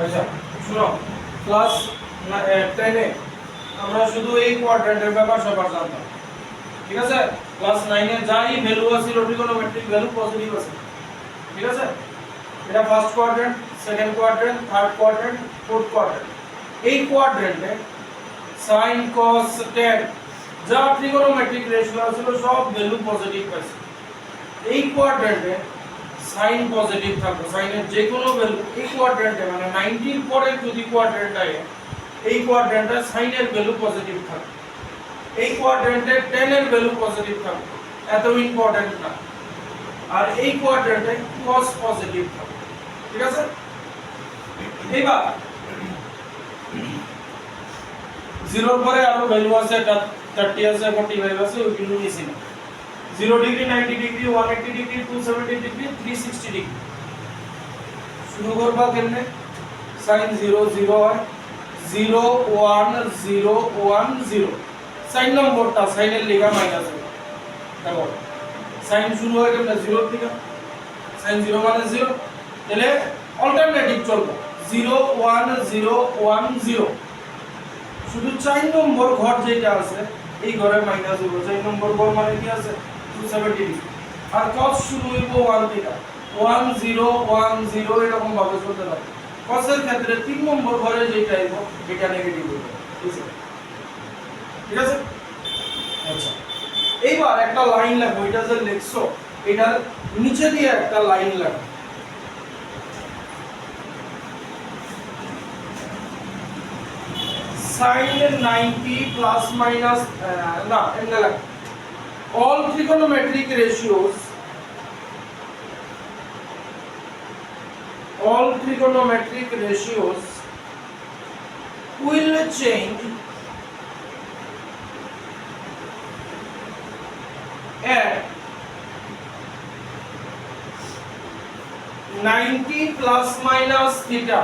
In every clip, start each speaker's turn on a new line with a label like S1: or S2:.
S1: আচ্ছা শুনো, ক্লাস 10 এ আমরা শুধু এই কোয়াড্রেন্টের ব্যাপার সবার জানতাম, ঠিক আছে? ক্লাস 9 এ যাই ভ্যালু আছে ট্রিগোনোমেট্রিক ভ্যালু পজিটিভ আছে, ঠিক আছে? এটা first quadrant, second quadrant, third quadrant, fourth quadrant. এই কোয়াড্রেন্টে sin cos tan যা ট্রিগোনোমেট্রিক রেশিও আছে সব ভ্যালু পজিটিভ পাইছে। এই কোয়াড্রেন্টে সাইন পজিটিভ থাকবে, সাইনের যে কোনো ভ্যালু এই কোয়াড্রেন্টে মানে 90 এর পরে যদি কোয়াড্রেন্ট আয় এই কোয়াড্রেন্টে সাইনের ভ্যালু পজিটিভ থাকবে, এই কোয়াড্রেন্টে tan এর ভ্যালু পজিটিভ থাকবে, এত ইম্পর্টেন্ট না। আর এই কোয়াড্রেন্টে cos পজিটিভ থাকবে, ঠিক আছে? এবার 0 এর পরে আরো ভ্যালু আছে, 30 আছে, 45 আছে, ওইগুলো নিছি না। 0 degree, 90 degree, 180 degree, 270 degree, 360 degree. শুরু করবা কেমনে? sin 0 0 হয়, 0 1 0 1 0। সাইন নম্বরটা সাইনের লেখা মাইনাস হবে, দেখো সাইন শুরু হয় কেমনে? 0 থেকে। sin 0 মানে 0, তাহলে অল্টারনেটিভ চলবে 0 1 0 1 0। শুধু 4 নম্বর ঘর যেটা আছে এই ঘরে মাইনাস হবে, 4 নম্বর ঘর মানে কি আছে 270 ডিগ্রি। আর cos শুরু হইব 1 থেকে, 1 0 1 0 এরকম ভাবে চলতে থাকে। cos এর ক্ষেত্রে 3 নম্বর ঘরে যেটা আইব এটা নেগেটিভ হবে, ঠিক আছে? আচ্ছা এইবার একটা লাইন লেখো, এটা যে লিখছো এটার নিচে দিয়ে একটা লাইন লেখো। sin 90 plus minus না এমনে লেখো, all trigonometric ratios will change at 90 plus minus theta,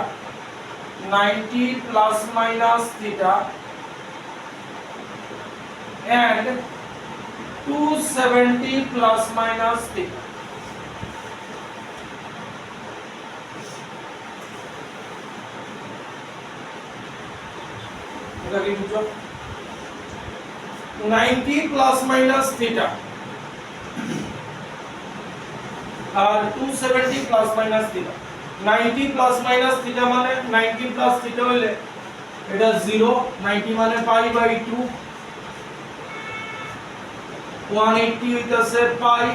S1: 90 plus minus theta and 270 plus minus theta। এটা কি বুঝছো? 90 plus minus theta আর 270 plus minus theta। 90 plus minus theta মানে 90 plus theta হইলে এটা 0, 90 মানে পাই বাই 2, 180 হইতাছে পাই,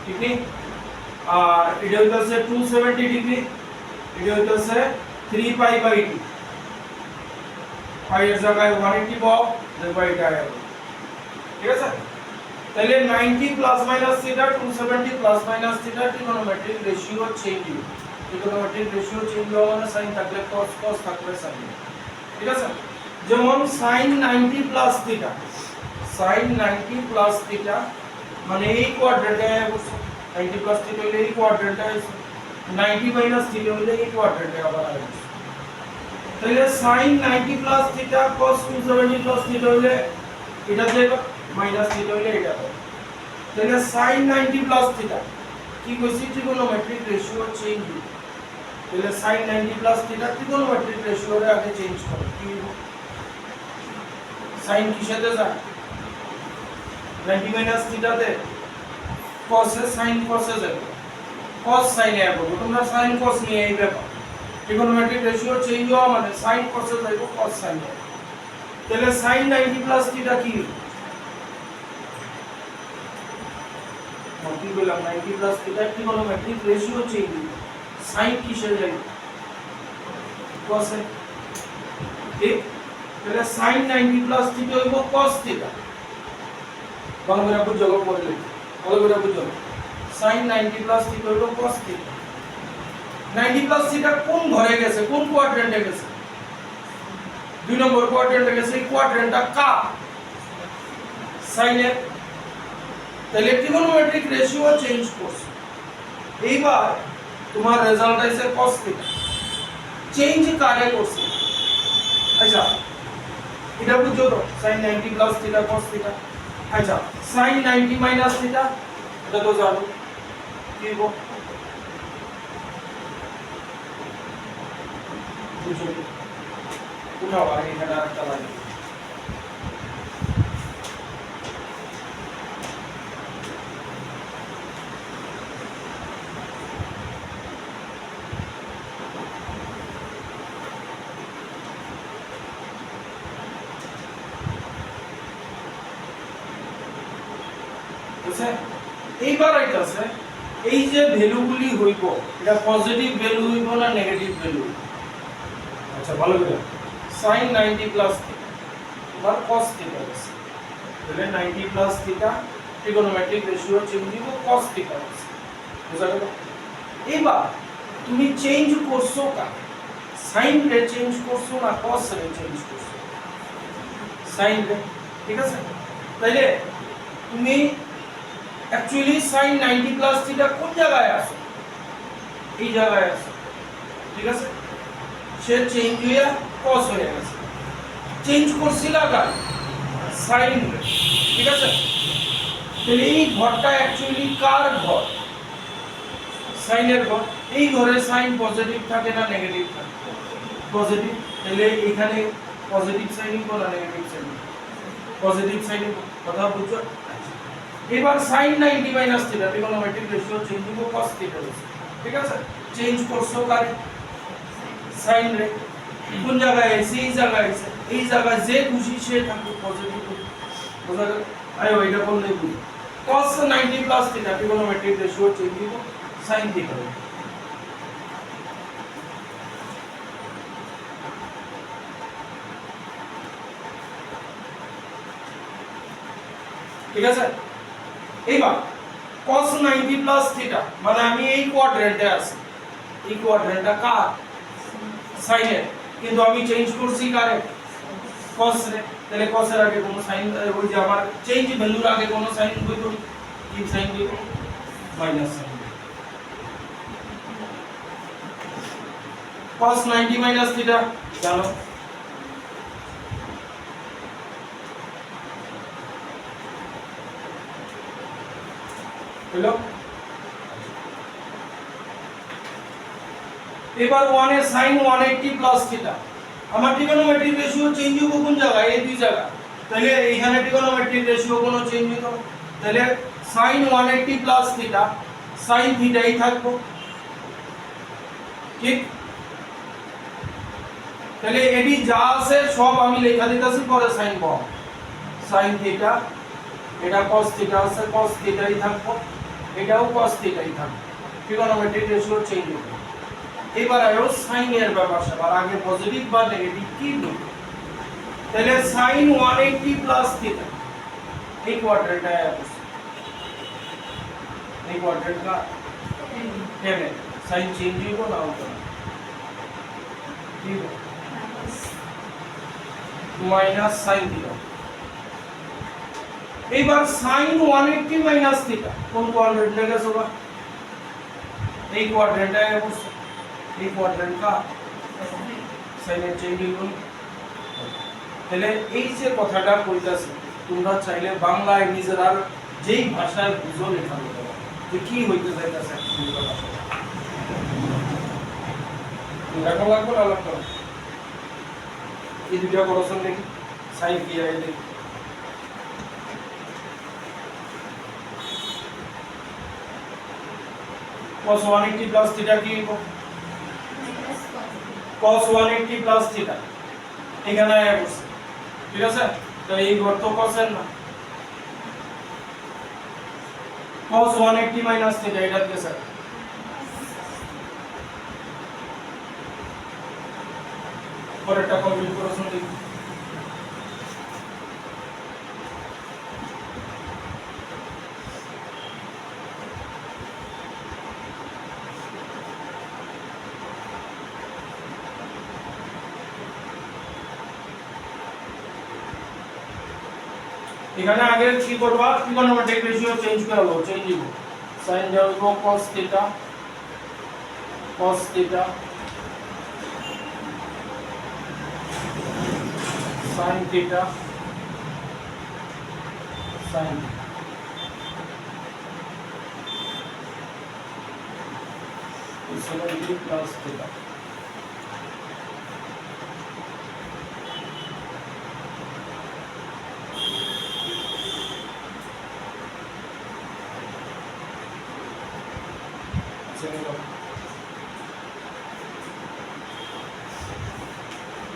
S1: ঠিক নেই? আর এটা হইতাছে 270 ডিগ্রি, এটা হইতাছে 3 পাই বাই 2, পাই এর জায়গায় 180 পাও, দেখো এটা আসবে, ঠিক আছে? তাহলে 90 plus minus theta, 270 plus minus theta trigonometric ratio change হবে। ট্রিগোনোমেট্রিক রেশিও চেঞ্জ হওয়া মানে sin থাকলে cos, cos থাকলে sin, ঠিক আছে? যেমন sin 90 plus theta, sin 90 plus theta মানে এই কোয়াড্রেন্টে 90 প্লাস থিটা হইলে এই কোয়াড্রেন্টে, 90 মাইনাস থিটা হইলে এই কোয়াড্রেন্টে আবার আসবে। তাহলে sin 90 plus theta cos 270 plus theta হইলে এটা যাবে, মাইনাস থিটা হইলে এটা হবে। তাহলে sin 90 প্লাস থিটা কি কইছি? ট্রিগোনোমেট্রিক রেশিও চেঞ্জ হবে। তাহলে sin 90 plus theta trigonometric ratio এর আগে চেঞ্জ করে কি হবে? sin কিসেতে যায়? 90 মাইনাস থিটাতে cos এ, sin cos এ যাবে, cos sin এ যাবে। তোমরা sin cos নিয়ে এই ব্যাপার, ট্রিগোনোমেট্রিক রেশিও চেঞ্জ হওয়া মানে sin cos এ যাইবো, cos sin এ। তাহলে sin 90 প্লাস থিটা কি? কি বললাম? 90 plus theta trigonometric ratio change হবে, sin কিসে যাবে? cos এ, ঠিক? তাহলে sin 90 প্লাস থিটা হইব cos থিটা। ভালো করে বুঝো, ভালো করে বুঝো। sin 90 প্লাস থিটা হইব cos থিটা। 90 প্লাস থিটা কোন ঘরে গেছে, কোন কোয়াড্রেন্টে গেছে? 2 নম্বর কোয়াড্রেন্টে গেছে। এই কোয়াড্রেন্টটা কার? sin এর। তাহলে ট্রিগোনোমেট্রিক রেশিও চেঞ্জ করছে। এইবার তোমার রেজাল্ট আইছে cos থিটা, চেঞ্জ কারে করছে? আচ্ছা এটা বুঝো তো, sin 90 plus theta cos theta. আচ্ছা sin 90 মাইনাস থিটা, এটা তো জানো কি হবে? বুঝো উঠাও আর এখানে আরেকটা লাগে বুঝছে এইবার আইতাছে এই যে ভ্যালুগুলি হইব এটা পজিটিভ ভ্যালু হইব না নেগেটিভ ভ্যালু আচ্ছা ভালো করে sin 90 প্লাস থিটা এবার cos থিটা আছে তাহলে 90 plus theta trigonometric ratio change দিব cos থিটা আছে বুঝা গেল এবার তুমি চেঞ্জ করছো কা sin রে চেঞ্জ করছো না cos রে চেঞ্জ করছো sin রে ঠিক আছে তাইলে তুমি অ্যাকচুয়ালি sin 90 প্লাস থিটা কোন জায়গায় আছে এই জায়গায় আছে ঠিক আছে সে চেঞ্জ হইয়া cos হয়ে গেছে চেঞ্জ করছিলা কার sin রে ঠিক আছে তাহলে এই ঘরটা অ্যাকচুয়ালি কার ঘর sin এর ঘর এই ঘরে sin পজিটিভ থাকে না নেগেটিভ থাকে পজিটিভ তাহলে এখানে পজিটিভ সাইন কোন না নেগেটিভ সাইন পজিটিভ সাইন কথা বুঝছো এবার sin 90 minus theta trigonometric ratio change দিব cos থিটা ঠিক আছে চেঞ্জ করছো কারে sin রে কোন জায়গায় আছে এই জায়গায় যে খুশি সে থাকবে পজিটিভ বুঝা গেল আরে ওইটা বললে বুঝি cos 90 plus theta trigonometric ratio change দিব sin থিটা ঠিক আছে এইবার cos 90 প্লাস থিটা মানে আমি এই কোয়াড্রেন্টে আছি এই কোয়াড্রেন্টটা কার sin এর কিন্তু আমি চেঞ্জ করছি কারে cos রে তাহলে cos এর আগে কোনো sin ওই যে আমার চেঞ্জ ভ্যালুর আগে কোনো sin হইতো কি sin হইতো minus sin cos 90 minus theta জানো হলো এবার 1 এর sin 180 প্লাস থিটা আমার ট্রিগোনোমেট্রিক রেশিও চেঞ্জ হবে কোন জায়গায় এই দুই জায়গা তাহলে এইখানে ট্রিগোনোমেট্রিক রেশিও কোনো চেঞ্জ হতো তাহলে sin 180 প্লাস থিটা sin থিটাই থাকবে ঠিক তাহলে এডি যা আছে সব আমি লেখা দিতেছি পরে sin পাবো sin থিটা এটা cos থিটা আছে cos থিটাই থাকবে এটাও cos থিটাই থাকবে ট্রিগোনোমেট্রিক রেশিও চেঞ্জ হবে এবার আয়ো sin এর ব্যাপার সবার আগে পজিটিভ বা নেগেটিভ কি বলবো তাহলে sin 180 প্লাস থিটা এই কোয়াড্রেন্টটা আছে এই কোয়াড্রেন্টটা কেমন sin চেঞ্জ হইবো না হতো না কি মাইনাস sin থিটা এবার sin 180 মাইনাস থিটা কোন কোয়াড্রেন্ট লেগেছে বা এই কোয়াড্রেন্টটা আছে এই কোয়াড্রেন্ট का sin এর চেঞ্জ হইবো তাহলে এই যে কথাটা কইতাছি তোমরা চাইলে বাংলায় নিজের আর যেই ভাষায় বুঝো লেখা করতে পারো যে কি হইতে যাইতাছে তোমরা ভাষা লেখা লাগবে না লাগবে এই দুটো করছন দেখি sin কি আই দেখি cos 180 প্লাস থিটা কি হইবো cos 180 প্লাস থিটা এখানে আয়া বসে ঠিক আছে তো এই ঘর তো cos এর না cos 180 মাইনাস থিটা এটা কি স্যার পরেরটা কমপ্লিট করছন দেখি এখানে আগে কি করবা ট্রিগোনোমেট্রিক রেশিও চেঞ্জ করব চেঞ্জ দিব sin দেব cos theta sin theta sin 70 plus theta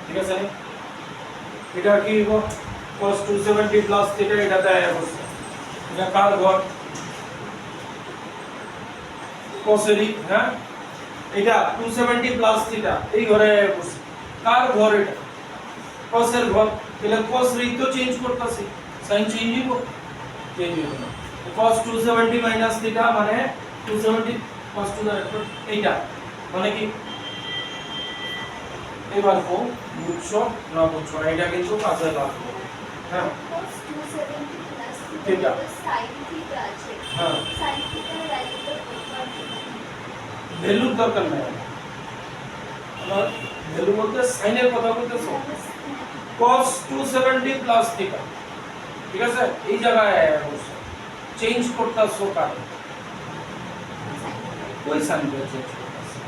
S1: ঠিক আছে এটা কি হবে cos 270 প্লাস থিটা এটা দেয়া আছে এটা কার ঘর cos এর হ্যাঁ এটা 270 প্লাস থিটা এই ঘরে বসে কার ঘর এটা cos এর ঘর তাহলে cos রে তো চেঞ্জ করতেছি sin চেঞ্জ হবে না cos 270 মাইনাস থিটা মানে 270 cos 2 এইটা মানে কি এবার কো বুঝছো না বুঝছো এটা কিন্তু কাজে লাগবে হ্যাঁ
S2: cos 270 plus
S1: theta
S2: sin theta আছে
S1: হ্যাঁ
S2: sin থিটার ভ্যালুটা
S1: ভ্যালুর দরকার নাই আমার ভ্যালু বলতে সাইনের কথা বলতেছো cos 270 প্লাস থিটা ঠিক আছে এই জায়গায় অবশ্য চেঞ্জ করতেছো কার কোই সাইন চেঞ্জ করতেছো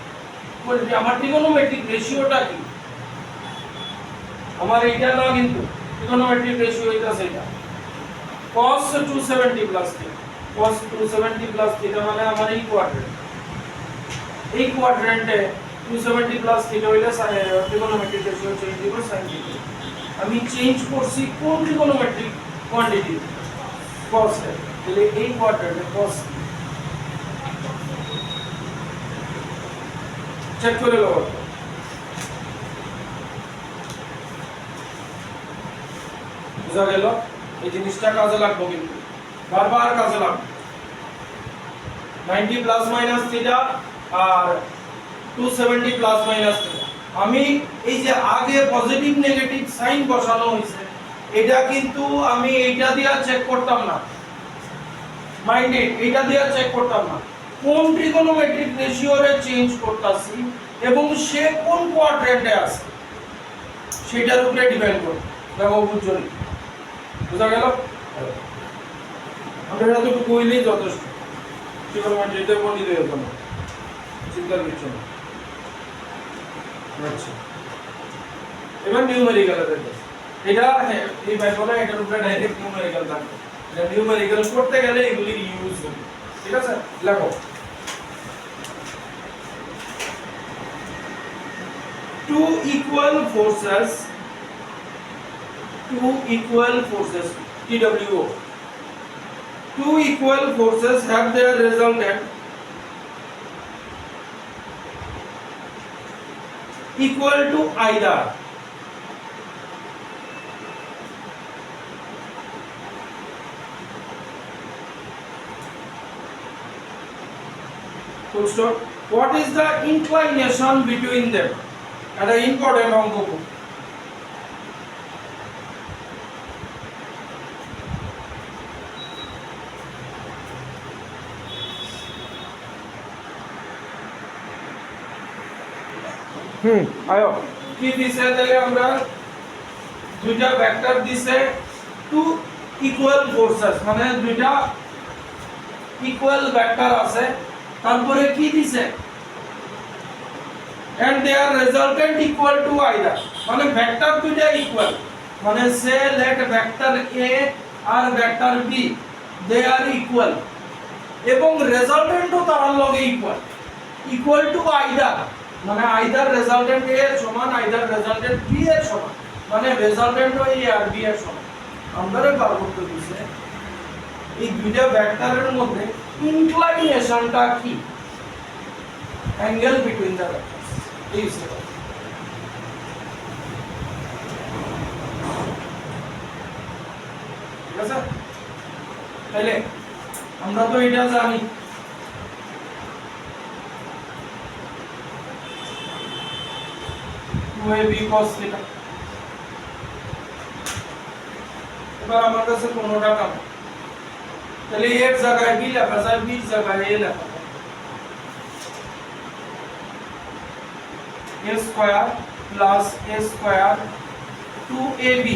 S1: বলবি আমার ট্রিগোনোমেট্রিক রেশিওটা কি আমার এইটা না কিন্তু ট্রিগোনোমেট্রিক রেশিও হইতাছে এটা cos 270 plus theta cos 270 plus theta মানে আমার এই কোয়াড্রেন্টে 270 প্লাস থিটা হইলে ট্রিগোনোমেট্রিক রেশিও চেঞ্জ হবে sin থিটা আমি চেঞ্জ করছি কোন ট্রিগোনোমেট্রিক কোয়ান্টিটি cos এর তাহলে এই কোয়াড্রেন্টে cos চেক করে লও বুঝা গেল এই জিনিসটা কাজে লাগবে কিন্তু বারবার কাজে লাগবে 90 প্লাস মাইনাস থিটা আর 270 প্লাস মাইনাস থিটা আমি এই যে আগে পজিটিভ নেগেটিভ সাইন বসানো হয়েছে এটা কিন্তু আমি এইটা দিয়ে চেক করতাম না মাইন্ডেড এটা দিয়ে চেক করতাম না কোন ট্রিগোনোমেট্রিক রেশিওরে চেঞ্জ করতাছি এবং সে কোন কোয়াড্রেন্টে আছে সেটার উপরে ডিপেন্ড করে দেখো বুঝছনি বুঝা গেল আমরা এতটুকু কইলেই যথেষ্ট ট্রিগোনোমেট্রিতে পণ্ডিত হয়ে যাবো চিন্তার কিছু না আচ্ছা এবার নিউমেরিক্যাল দেখো এটা এই ব্যাপারে এটার উপরে ডাইরেক্ট নিউমেরিক্যাল থাকবে এটা নিউমেরিক্যাল করতে গেলে এগুলি ইউজ হবে ঠিক আছে লেখো two equal forces TWO two equal forces have their resultant equal to either full stop what is the inclination between them and an important অঙ্ক আয়ো কি দিছে তাহলে আমরা দুইটা ভেক্টর দিছে টু ইকুয়াল ফোর্সেস মানে দুইটা ইকুয়াল ভেক্টর আছে তারপরে কি দিছে and their resultant equal to either মানে ভেক্টর দুইটা ইকুয়াল মানে সে let vector a আর vector b they are equal এবং রেজাল্টেন্টও তার লগে ইকুয়াল টু either মানে either resultant a এর সমান either resultant b এর সমান মানে resultant O a R b এর সমান আমরা বার করতে দিছে এই দুইটা ভেক্টরের মধ্যে ইনক্লাইনেশনটা কি অ্যাঙ্গেল বিটুইন দ্য ভেক্টরস এই হিসেবে ঠিক আছে তাহলে আমরা তো এটা জানি 2ab cos θ এবার আমার কাছে কোনটা কাম তাহলে এক জায়গায় b লেখা যায় b জায়গায় a লেখা a square plus a square 2ab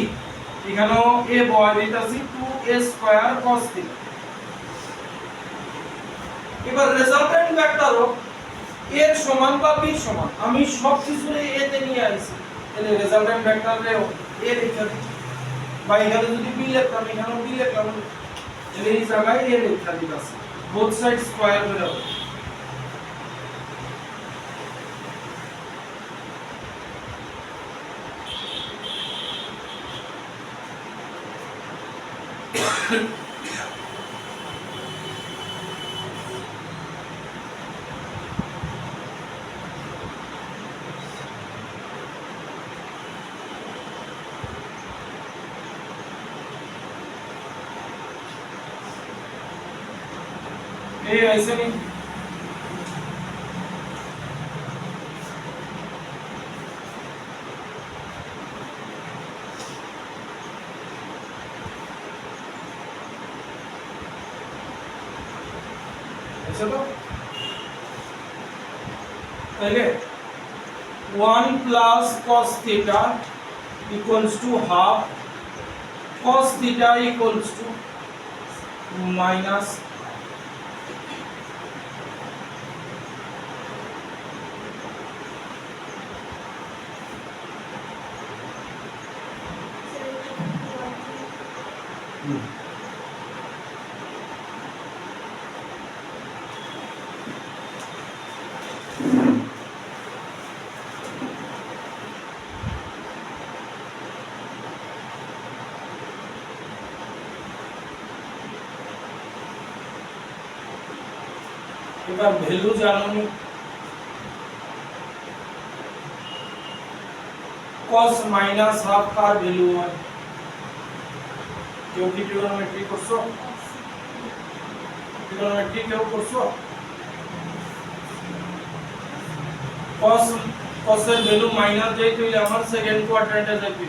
S1: এখানেও a বয় দিতেছি 2a স্কয়ার cos θ এবার রেজাল্টেন্ট ভেক্টর এর সমান বা b সমান আমি সব কিছু a তে নিয়ে আইছি তাহলে রেজাল্টেন্ট ভেক্টরে a লিখতে বা এখানে যদি b লিখতাম এখানেও b লিখলাম তাহলে এই জায়গায় a লিখতে দিতাছি বোথ সাইড স্কয়ার করে হবে এই আইছে নি আইছে তো তাহলে 1 plus cos theta equals to half cos theta equals to minus এবার ভ্যালু জানুনি cos minus half का वैल्यू है क्योंकि ट्रिगोनोमेट्री করছো ट्रिगोनोमेट्री কেউ করছো cos এর ভ্যালু মাইনাস যেতে হইলে আমার সেকেন্ড কোয়াড্রেন্টে যাবে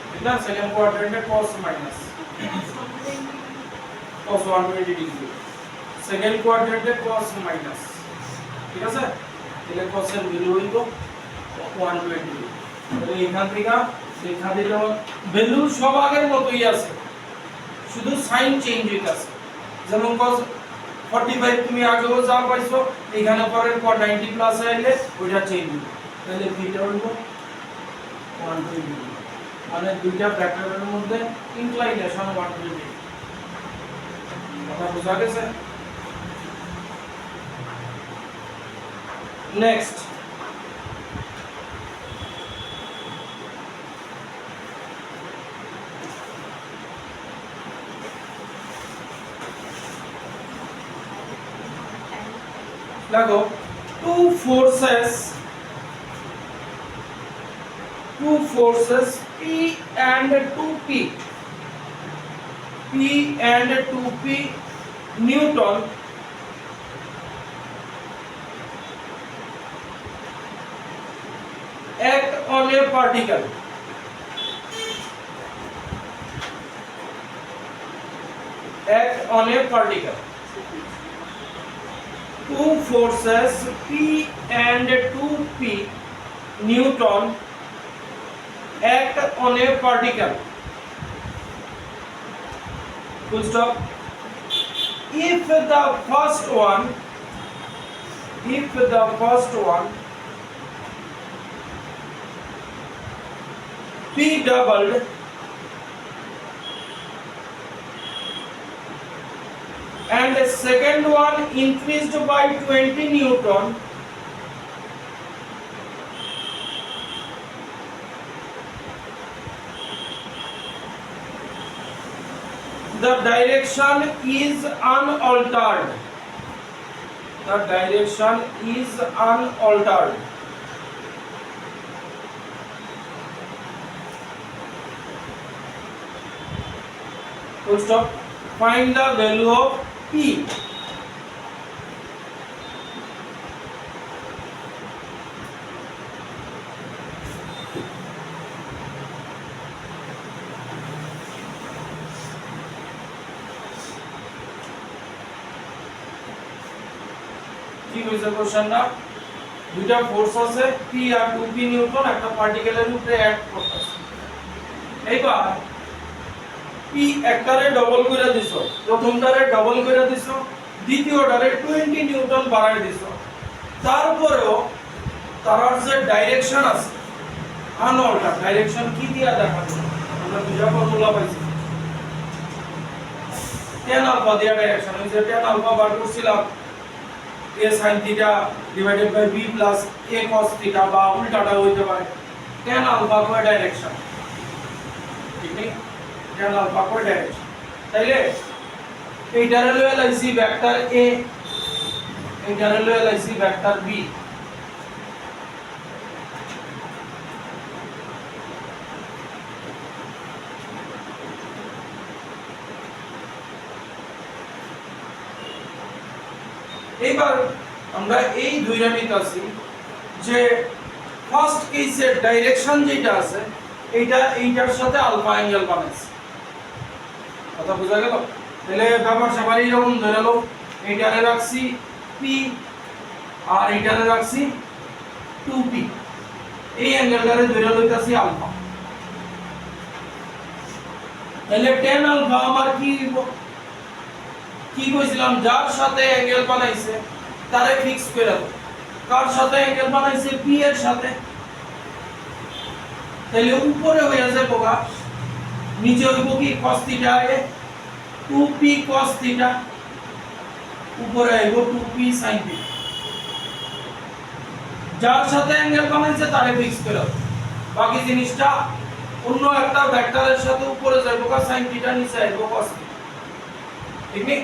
S1: ঠিক না সেকেন্ড কোয়াড্রেন্টে cos minus cos 120 degree second কোয়াড্রেন্টে cos মাইনাস ঠিক আছে তাহলে cos এর ভ্যালু হইল 120 তাহলে এখান থেকে দেখা দিলে ভ্যালু সব আগের মতই আছে শুধু সাইন চেঞ্জ হইতাছে যেমন cos 45 তুমি আগেও যা পাইছো এখানে পরের cos 90 প্লাস আইলে ওইটা চেঞ্জ হবে তাহলে থিটা হইল 120 মানে দুইটা ভেক্টরের মধ্যে ইনক্লাইনেশন 120 কথা বুঝা গেছে নেক্সট लगो two forces P and 2P Newton act on a particle two forces P and 2P Newton act on a particle. Full stop. If the first one P doubled and the second one increased by 20 Newton, the direction is unaltered. Full stop. Find the value of P. কি হইছে কোশ্চেনটা দুইটা force আছে P আর 2P Newton একটা পার্টিকেলের উপরে act করতেছে এইবার P একটারে double করে দিছো প্রথমটারে ডবল করে দিছো দ্বিতীয়টারে 20 নিউটন বাড়ায় দিছো তারপরেও তার যে ডাইরেকশন আছে আনঅল্টার ডাইরেকশন কি দিয়া দেখাবো আমরা দুইটা ফর্মুলা পাইছি tan আলফা দিয়া ডাইরেকশন ওই যে tan আলফা বার করছিলাম a sin theta divided by b plus a cos theta বা উল্টাটা হইতে পারে tan আলফা কোন ডাইরেকশন ঠিক নেই tan আলফা কোন ডাইরেকশন তাইলে এইটারে লয়ে লাইছি ভেক্টর a এইটারে লয়ে লাইছি ভেক্টর b এইবার আমরা এই দুইটা নিতেছি যে ফার্স্ট কেসের ডাইরেকশন যেটা আছে এইটার সাথে আলফা অ্যাঙ্গেল বানাইছে। কথা বোঝা গেল? তাহলে ব্যাপার সবার এইরকম ধরে লো, এইটারে রাখছি পি আর এইটারে রাখছি 2p, এই অ্যাঙ্গেলটারে ধরে লইতাছি আলফা। তাহলে tan আলফা আমার কি কইছিলাম, যার সাথে অ্যাঙ্গেল বানাইছে তারে ফিক্স করে দাও। কার সাথে অ্যাঙ্গেল বানাইছে? p এর সাথে। তাহলে উপরে হয়ে যাবে বোকা, নিচে হইব কি cos থিটা এ 2p cos থিটা, উপরে আইব 2p sin থিটা। যার সাথে অ্যাঙ্গেল বানাইছে তারে ফিক্স করে দাও, বাকি জিনিসটা অন্য একটা ভেক্টরের সাথে উপরে যাইব কা sin থিটা, নিচে আইব cos থিটা। ঠিক নেই?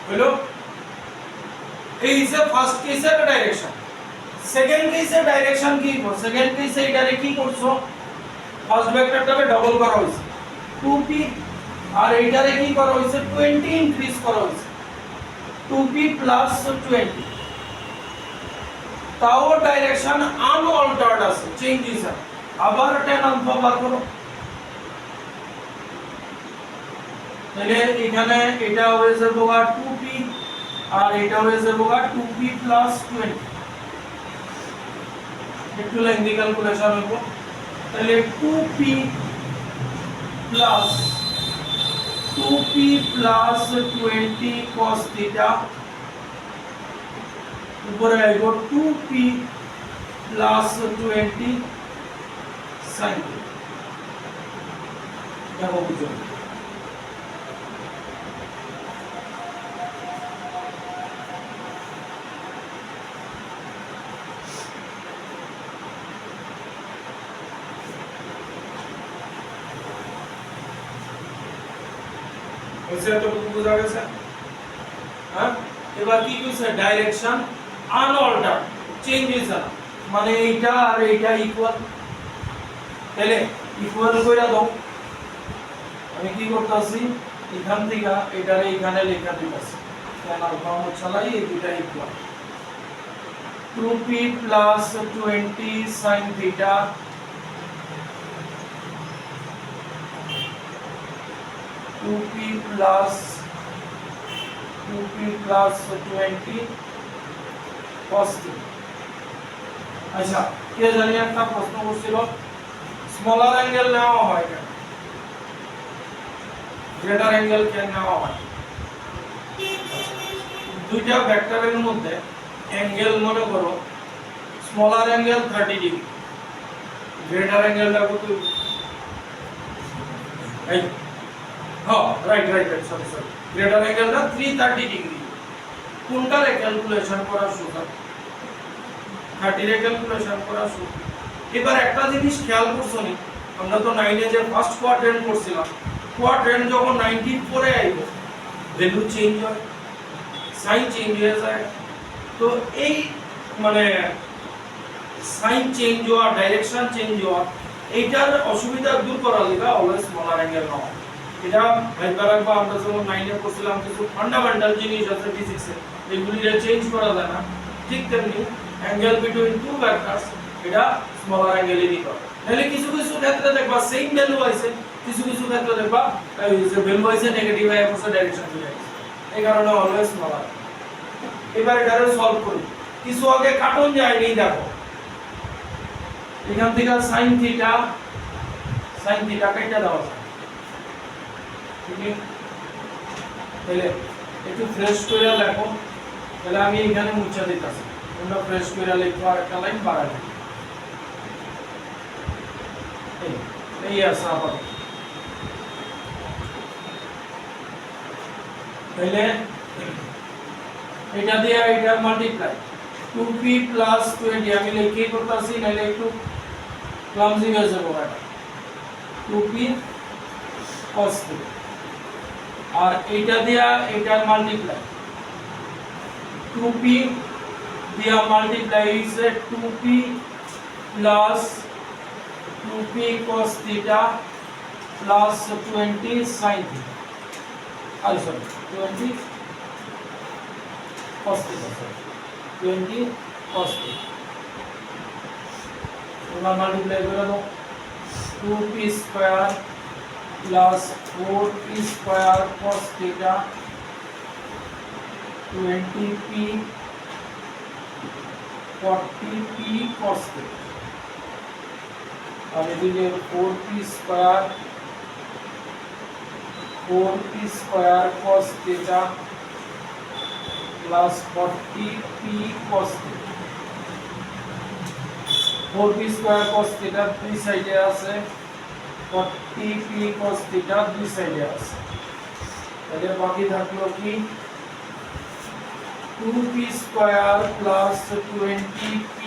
S1: হলো এই যে ফার্স্ট কেসের ডাইরেকশন। সেকেন্ড কেসের ডাইরেকশন কি করব? সেকেন্ড কেসে এটারে কি করছো, ফার্স্ট ভেক্টরটাকে ডাবল করা হইছে 2p, আর এইটারে কি করা হইছে 20 ইনক্রিজ করা হইছে 2p প্লাস 20। তাও ডাইরেকশন আনঅল্টার্ড আছে, চেঞ্জ হইছে। আবার tan আলফা বার করো, তাহলে এখানে এটা হয়ে যাবে 2p আর এটা হয়ে যাবে 2p প্লাস 20। একটু লেন্থি ক্যালকুলেশন হইব, তাহলে 2p প্লাস 20 cos থিটা, উপরে আইব 2p প্লাস 20 sin থিটা। দেখো বুঝো, এতটুকু বোঝা গেছে? হ্যাঁ, এবার কি কইছে, ডাইরেকশন আনঅল্টার্ড, চেঞ্জ হইছে না, মানে এইটা আর এইটা ইকুয়াল। তাহলে ইকুয়াল কইরা দাও। আমি কি করতেছি, এখান থেকে এটারে এখানে লেখা দিতেছি, tan আলফা মুছালাই এই দুইটা equal 2p plus 20 sin theta, 2p plus 20 cos theta। আচ্ছা, কে জানি একটা প্রশ্ন করছিল, স্মলার অ্যাঙ্গেল নেওয়া হয় কেন, গ্রেটার অ্যাঙ্গেল কেন নেওয়া হয়? দুইটা ভেক্টরের মধ্যে অ্যাঙ্গেল মনে করো, স্মলার অ্যাঙ্গেল 30 ডিগ্রি, গ্রেটার অ্যাঙ্গেলটা কত? এই হ্যাঁ, রাইট, সরি, গ্রেটার অ্যাঙ্গেলটা 330 ডিগ্রি। কোনটারে ক্যালকুলেশন করা সোজা? 30 এর ক্যালকুলেশন করা সোজা। এবার একটা জিনিস খেয়াল করছো নি, আমরা তো 9 এ যে ফার্স্ট কোয়াড্রেন্ট করছিলাম, কোয়াড্রেন্ট যখন 94 এ আইব, ভ্যালু চেঞ্জ হয়, সাইন চেঞ্জ হয়ে যায়। তো এই মানে সাইন চেঞ্জ হওয়া, ডাইরেকশন চেঞ্জ হওয়া, এইটার অসুবিধা দূর করার লাগা অলওয়েজ স্মলার অ্যাঙ্গেল নাও। এটা ভাইবা রাখবা, আমরা যখন 9 এ পড়ছিলাম কিছু ফান্ডামেন্টাল জিনিস আছে ফিজিক্সে, এগুলিরে চেঞ্জ করা যায় না। ঠিক তেমনি অ্যাঙ্গেল বিটুইন টু ভেক্টরস, এটা স্মলার অ্যাঙ্গেলই নিতে হবে। তাহলে কিছু কিছু ক্ষেত্রে দেখবা সেম ভ্যালু আছে, কিছু কিছু ক্ষেত্রে দেখবা এই যে ভ্যালু আছে নেগেটিভ হয়ে গেছে, ডাইরেকশন চলে গেছে, এই কারণে অলওয়েজ স্মলার। এবার এটারে সলভ করি, কিছু আগে কাটন যায়নি, দেখো এখান থেকে sin থিটা কেটে দেওয়া যায়। তাহলে একটু ফ্রেশ করে লেখো, তাহলে আমি এখানে মুছে দিতেছি, তোমরা ফ্রেশ করে লিখো, আর একটা লাইন বাড়াবে। এই আছে আবার, তাহলে এটা দিয়ে এটা মাল্টিপ্লাই 2p প্লাস 20, আমি লিখে করতেছি, নাহলে একটু ক্লামজি হয়ে যাবে এটা, 2p cos থিটা, আর এইটা দিয়া এটা মাল্টিপ্লাই 2p দিয়া multiply is 2p plus 2p cos theta plus 20 sin theta. Sorry, 20 cos theta. Sorry, 20 cos theta. তোমরা মাল্টিপ্লাই করে দাও 2p square plus 4p square cos theta 20p 40p cos theta और এদিকে 4p square cos theta plus 40p cos theta 4p square cos theta দুই সাইডে আছে 40p cos theta দুই সাইডে আছে তাহলে বাকি থাকলো কি 2p square plus 20p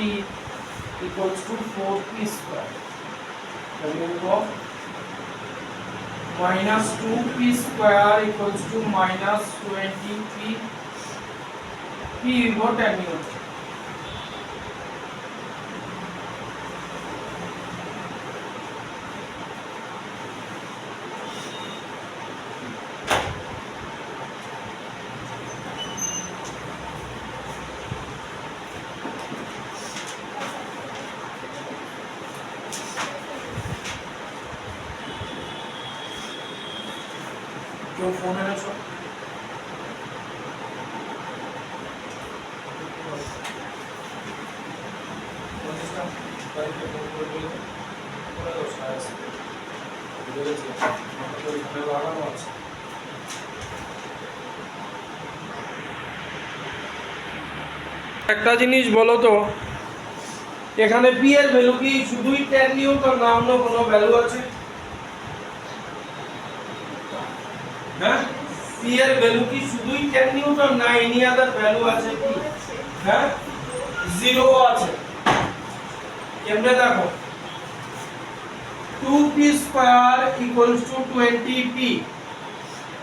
S1: equals to 4p square তাহলে লিখব minus 2p square equals to minus 20p p equal 10 newton কেউ ফোন এনেছো একটা জিনিস বলো তো এখানে পি এর ভ্যালু কি শুধুই 10 নিউটন না অন্য কোনো ভ্যালু আছে হ্যাঁ পি এর ভ্যালু কি শুধুই 10 নিউটন না এনি আদার ভ্যালু আছে কি হ্যাঁ জিরো আছে কেমনে দেখো 2p square equals to 20p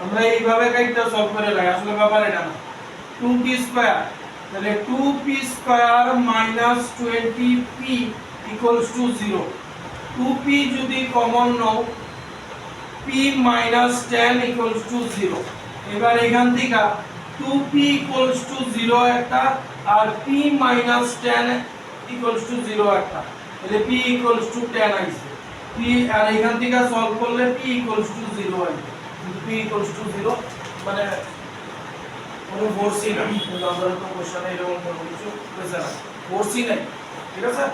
S1: আমরা এইভাবে কাইটা সলভ করে লাই আসলে ব্যাপার এটা না 2p স্কয়ার তাহলে 2p square minus 20p equals to 0 2p যদি common now p minus 10 equals to 0 এবার এখান থেকে 2p equals to 0 একটা আর p minus 10 equals to 0 একটা তাহলে p equals to 10 আইছে p আর এখান থেকে সলভ করলে p equals to 0 আইছে p equals to 0 মানে কোনো ফোর্সই না কিন্তু আমরা তো কোশ্চেনে এরকম কোনো কিছু হয়েছে না ফোর্সই নাই ঠিক আছে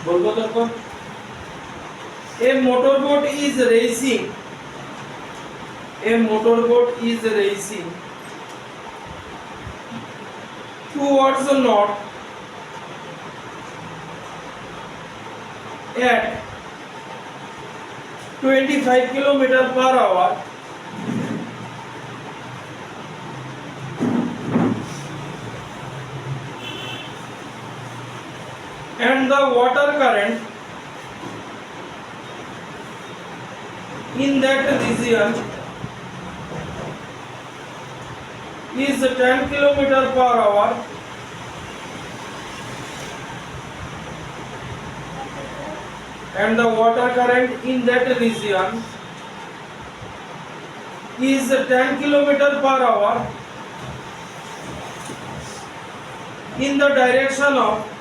S1: বলবো তখন a motorboat is racing towards the north at 25 km/h and the water current in that region is 10 km/h and the water current in that region is 10 km/h in the direction of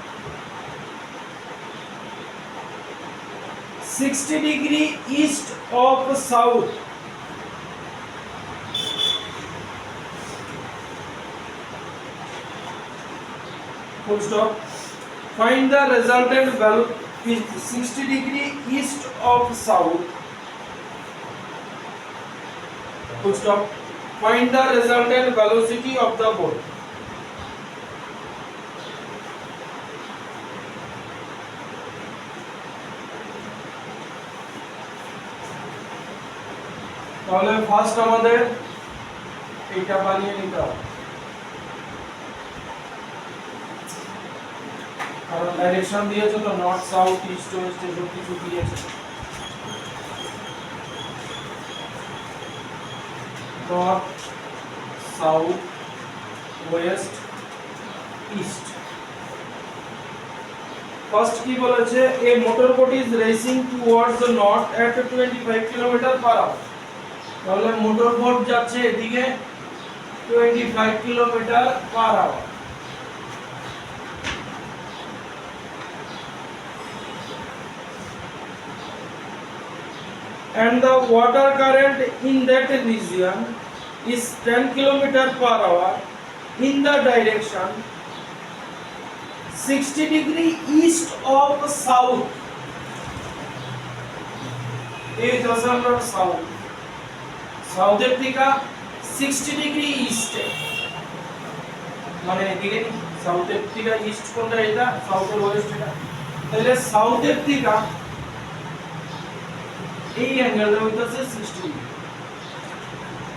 S1: 60 degree east of south full stop find the resultant value is 60 degree east of south full stop find the resultant velocity of the boat তাহলে first আমাদের এইটা বানিয়ে নিতে হবে, কারণ direction দিয়েছে তো north south east West এসব কিছু দিয়েছে। North south west east. First কি বলেছে, a motor boat is racing towards the north at 25 kilometre per hour. তাহলে মোটর বোট যাচ্ছে এদিকে 25 kilometre per hour. And the water current in that region is 10 kilometer per hour in the direction 60 degree east of south. এই হচ্ছে আমরা south, সাউথের থেকে 60 degree ইস্টে, মানে এদিকে সাউথের থেকে ইস্ট কোনটা, এটা সাউথের ওয়েস্ট এটা। তাহলে সাউথের থেকে এই অ্যাঙ্গেলটা হইতাছে 60 ডিগ্রি।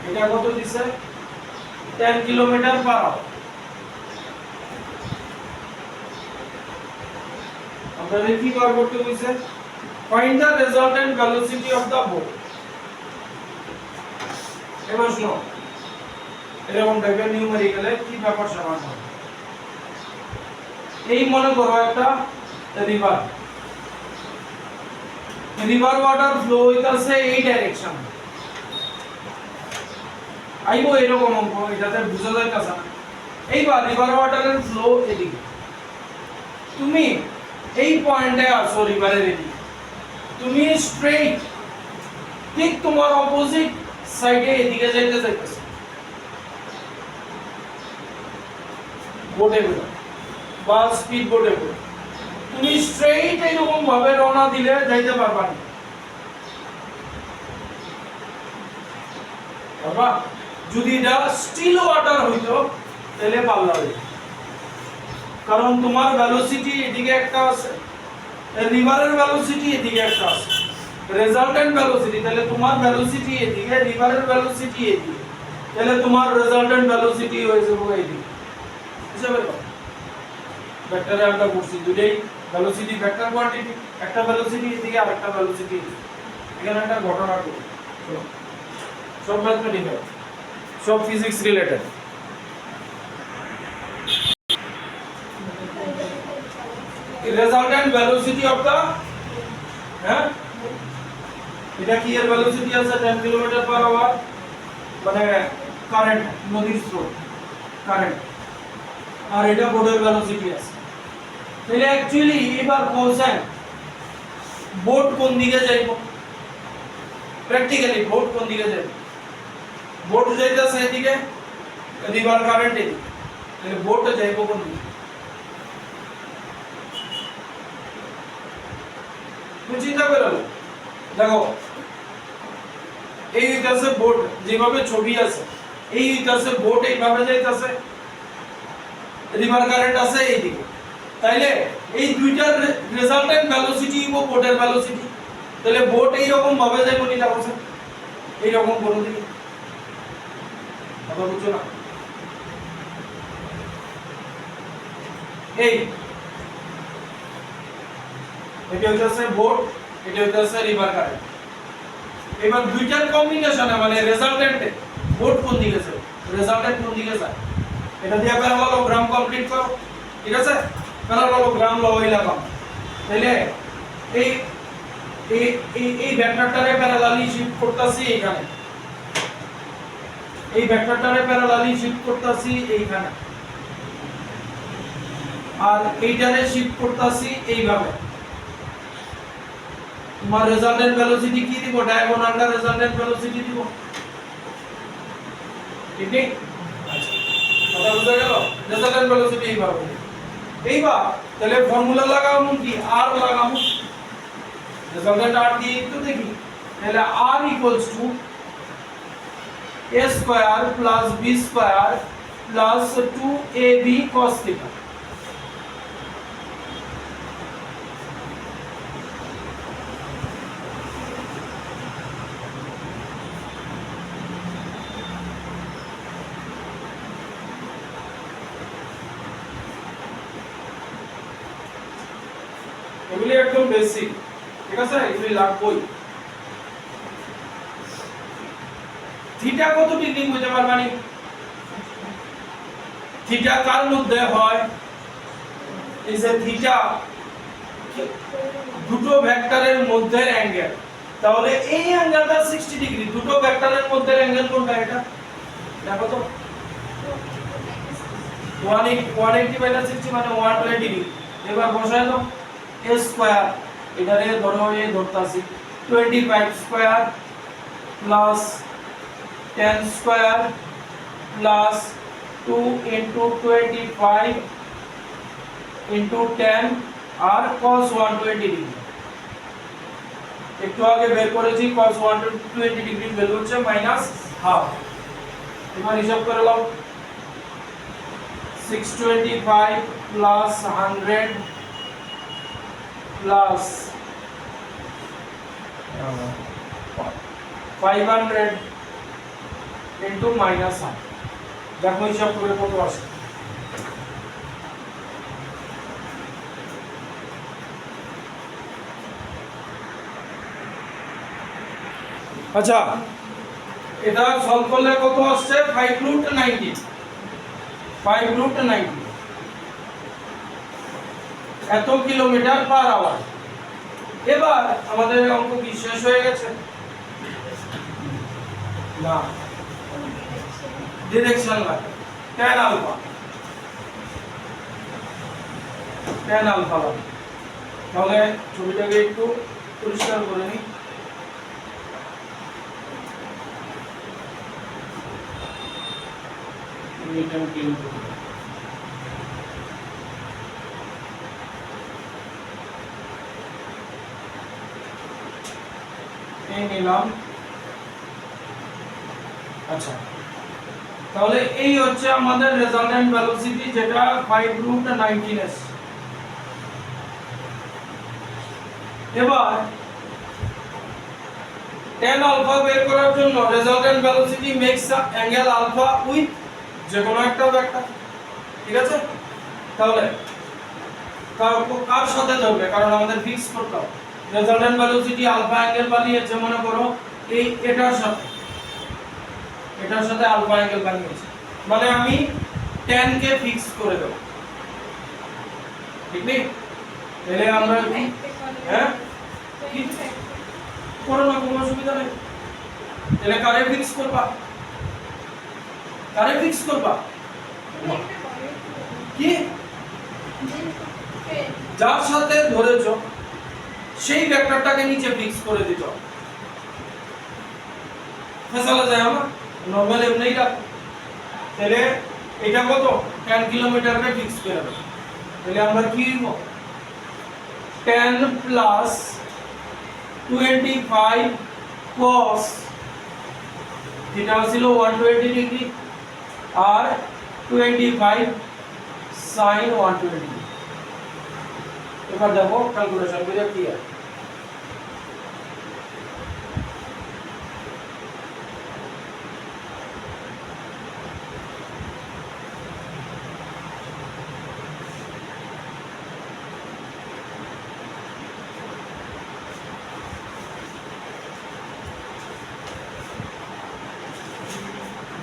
S1: এটা কত দিছে, 10 কিলোমিটার পার আওয়ার। আমরা কি বার করতে হইছে, find the resultant velocity of the boat. এবার শুনো, এরকম টাইপের নিউমেরিক্যালে কি ব্যাপার সমান হবে। এই মনে করো একটা রিভার, রিভার ওয়াটার ফ্লো হইতাছে এই ডাইরেকশন, আইবো এরকম অঙ্ক, এটাতে বুঝা যাইতাছে না। এইবার রিভার ওয়াটারের ফ্লো এদিকে, তুমি এই পয়েন্টে আসো রিভারের এদিকে, তুমি স্ট্রেইট ঠিক তোমার অপোজিট সাইডে এদিকে যাইতে চাইতেছো বোটে করে বা স্পিড বোটে করে, তুমি স্ট্রেইট এরকম ভাবে রওনা দিলে যাইতে পারবা না, পারবা? যদি এটা স্টিল ওয়াটার হইতো তাহলে পারলা হইতো, কারণ তোমার ভেলোসিটি এদিকে একটা আছে, রিভারের ভেলোসিটি এদিকে একটা আছে, রেজাল্টেন্ট ভেলোসিটি, তাহলে তোমার ভেলোসিটি এদিকে, রিভারের ভেলোসিটি এদিকে, তাহলে তোমার রেজাল্টেন্ট ভেলোসিটি হয়ে যাবে এদিকে। বুঝতে পারছো? ভেক্টরে আমরা করছি দুটেই ভেলোসিটি ভেক্টর কোয়ান্টিটি, একটা ভেলোসিটি এদিকে আর একটা ভেলোসিটি এদিকে। এখানে একটা ঘটনা করি, সব ম্যাথমেটিক্যাল, সব physics related. resultant velocity of the হ্যাঁ, এটা কি এর ভেলোসিটি আছে 10 কিলোমিটার পার আওয়ার, মানে কারেন্ট, নদীর স্রোত কারেন্ট, আর এটা বোটের ভেলোসিটি আছে। তাহলে অ্যাকচুয়ালি এবার কোশ্চেন, বোট কোন দিকে যাইবো, প্র্যাকটিক্যালি বোট কোন দিকে যাইবো, বোট যাইতাছে এদিকে, রিভার কারেন্ট এদিকে, তাহলে বোট যাইবো কোন দিকে, তুমি চিন্তা করো। দেখো এই হইতাছে বোট, যেভাবে ছবি আছে এই হইতাছে বোট, এইভাবে যাইতাছে, রিভার কারেন্ট আছে এইদিকে, তাইলে এই দুইটার রেজাল্টেন্ট ভেলোসিটি ও বোটের ভেলোসিটি, তাহলে বোট এই রকম ভাবে যাইবো নি, দেখো এই রকম কোন দিকে, কথা বুঝছো না? এই এটা হইতাছে বোট, এটা হইতাছে রিভার কারেন্ট। এবার দুইটার কম্বিনেশনে মানে রেজাল্টেন্টে বোট কোন দিকে যায়, রেজাল্টেন্ট কোন দিকে যায়, এটা দিয়ে প্যারালালোগ্রাম কমপ্লিট করো, ঠিক আছে? প্যারালালোগ্রাম লই লাগাম, তাহলে এই এই এই ভেক্টরটারে প্যারালালি শিফট করতেছি এইখানে, এই ভেক্টরটারে প্যারালালি শিফট করতেছি এইখানে, আর এইটারে শিফট করতেছি এইভাবে। তোমার রেজাল্টেন্ট ভেলোসিটি কি দিব, ডায়াগোনালটা রেজাল্টেন্ট ভেলোসিটি দিব, ঠিক নেই? আচ্ছা, কথা বুঝা গেল? রেজাল্টেন্ট ভেলোসিটি এইভাবে। এইবার তাহলে ফর্মুলা লাগাবো কি, আর লাগাবো, রেজাল্টেন্ট আর দিয়ে একটু দেখি, তাহলে r equals to a square plus b square plus 2ab cos theta. এগুলি একদম বেসিক, ঠিক আছে, এগুলি লাগবেই। থিটা কত ডিগ্রি বুঝতে পারবানি? থিটা কার মধ্যে হয়? এই যে থিটা দুটো ভেক্টরের মধ্যে অ্যাঙ্গেল, তাহলে এই অ্যাঙ্গেলটা 60 ডিগ্রি। দুটো ভেক্টরের মধ্যে অ্যাঙ্গেল কোনটা? এটা দেখো তো, 180 মাইনাস 60 মানে 120 ডিগ্রি। এবার বসায় দাও a স্কয়ার, এটারে ধরো এ ধরতাছি 25 square plus 10 square plus 2 into 25 into 10 আর cos 120 ডিগ্রি। একটু আগে বের করেছি cos 120 ডিগ্রি ভ্যালু হচ্ছে মাইনাস হাফ। এবার হিসাব করে নাও 625 plus 100 plus 500 into minus half। দেখো হিসাব করে কত আসে। আচ্ছা, এটা সলভ করলে কত আসছে? 5 root 90, 5 root 90 এত কিলোমিটার পার আওয়ার। এবার আমাদের অঙ্ক কি শেষ হয়ে গেছে? না, ডিরেকশন লাগে tan আলফা, tan আলফা লাগে। তাহলে ছবিটাকে একটু পরিষ্কার করে নিই। এটা ক্লিন করে এই নিলাম। আচ্ছা, তাহলে এই হচ্ছে আমাদের রেজাল্টেন্ট ভেলোসিটি, যেটা 5 root 19s। এবার tan আলফা বের করার জন্য resultant velocity makes angle alpha with যে কোনো একটা ভেক্টর, ঠিক আছে? তাহলে কার সাথে ধরবে? কারণ আমাদের ফিক্স করতে হবে রেজাল্টেন্ট ভেলোসিটি আলফা অ্যাঙ্গেল বানিয়েছে, মনে করো এই এটার সাথে আলফা অ্যাঙ্গেল বানিয়েছে, মানে আমি tan কে ফিক্স করে দেব, ঠিক নেই? তাহলে আমরা কি হ্যাঁ কি করো না, কোনো অসুবিধা নেই। তাহলে কারে ফিক্স করবা? কারে ফিক্স করবা? কি যার সাথে ধরেছো সেই ভেক্টরটাকে নিচে ফিক্স করে দিতে হবে। ফেসালা যায় আমার নরমাল এমনিই রাখ। তাহলে এটা কত? 10 কিলোমিটারকে ফিক্স করে দেব। তাহলে আমরা কি লিখব? 10 প্লাস 25 cos থিটা ছিল 120 ডিগ্রি আর 25 sin 120 ডিগ্রি। এবার দেখো ক্যালকুলেশন করে কি হয়।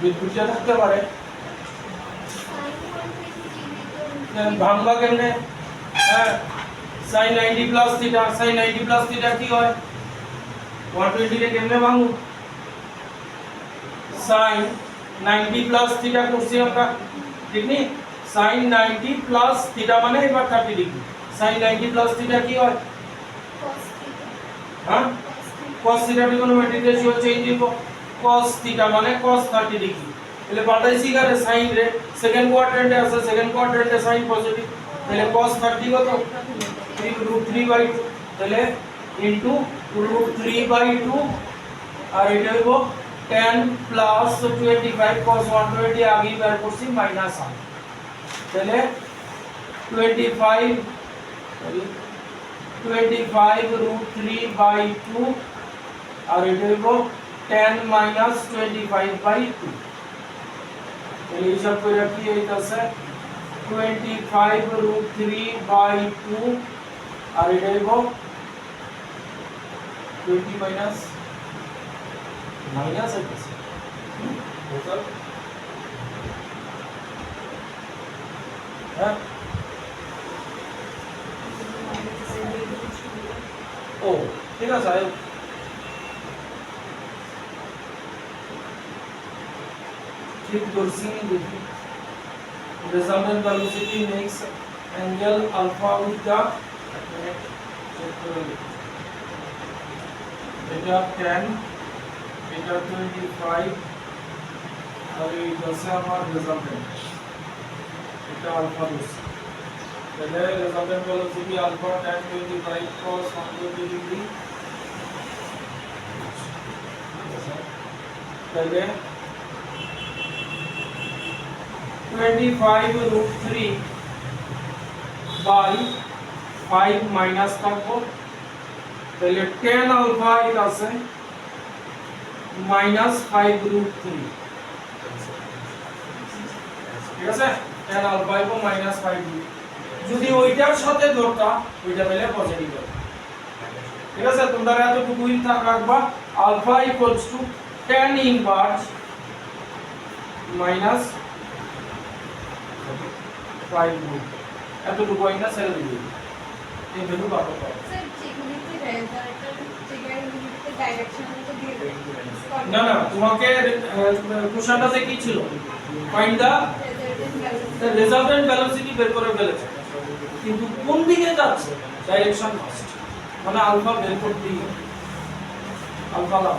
S1: বিদ্যুৎটা থাকতে পারে, ভাঙবা কেমনে? হ্যাঁ, sin 90 plus theta, sin 90 plus theta কি হয়? 120 কে কেমনে ভাঙবো? sin 90 প্লাস থিটা করছি আমরা, ঠিক নেই? sin 90 প্লাস থিটা মানে এবার 30 ডিগ্রি। sin 90 প্লাস থিটা কি হয়? হ্যাঁ, cos theta trigonometric ratio change দিব, cos থিটা মানে cos 30 ডিগ্রি। তাহলে পাল্টাইছি কারে? sin রে, সেকেন্ড কোয়াড্রেন্টে আছে, সেকেন্ড কোয়াড্রেন্টে sin পজিটিভ, তাহলে cos 30 কত? √3/2, তাহলে ইনটু √3/2 আর এটা হইব 10 প্লাস 25 cos 120 আগে বের করছি মাইনাস 1, তাহলে 25 √3/2 আর এটা হইব 10 minus 25/2। তাহলে হিসাব করে কি হইতাছে? 25 √3/2 আর এটা হইব 20 মাইনাস হইতেছে টোটাল হ্যাঁ ও ঠিক আছে ঠিক ধরছি দেখি resultant velocity makes angle alpha with the এটা 10 এটা 25 আর এই 10 আমার resultant এটা alpha ধরছি তাহলে resultant velocity alpha 10 25 cos 120 degree তাহলে 25 root 3 by 5 minus থাকবো তাহলে 10 alpha এটা আছে minus 5 root 3 ঠিক আছে 10 alpha এবং minus 5 root যদি ওইটার সাথে ধরতা ওইটা পেলে পজিটিভ হবে ঠিক আছে তোমরা এতটুকুই রাখবা alpha equals to 10 inverse minus 5 root এতটুকু আইনা সেল দিবি এই ভ্যালু কত পাবো
S2: স্যার যেগুলিতে রেজাল্টের যেগুলিতে ডাইরেকশনাল তো দিয়ে দেবেন
S1: না না তোমাকে কোশ্চেনটাতে কি ছিল ফাইন্ড দা রেজাল্টেন্ট ভেলোসিটি বের করে ফেলেছে কিন্তু কোন দিকে যাচ্ছে ডাইরেকশন ফার্স্ট মানে আলফা বের করতে হবে আলফা লাভ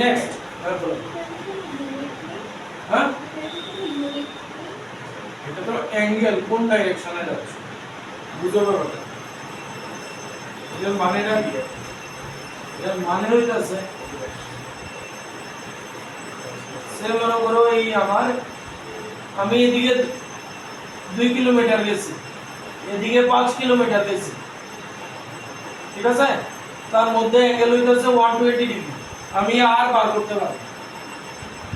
S1: নেক্সট হ্যাঁ এটা তো অ্যাঙ্গেল কোন ডাইরেকশনে যাচ্ছে বুঝো ব্যাপারটা এর মানেটা কি এর মানে হইতাছে সে মনে করো এই আমি এদিকে 2 কিলোমিটার গেছি এদিকে 5 কিলোমিটার গেছি ঠিক আছে তার মধ্যে অ্যাঙ্গেল হইতাছে 120 ডিগ্রি আমি আর বার করতে পারি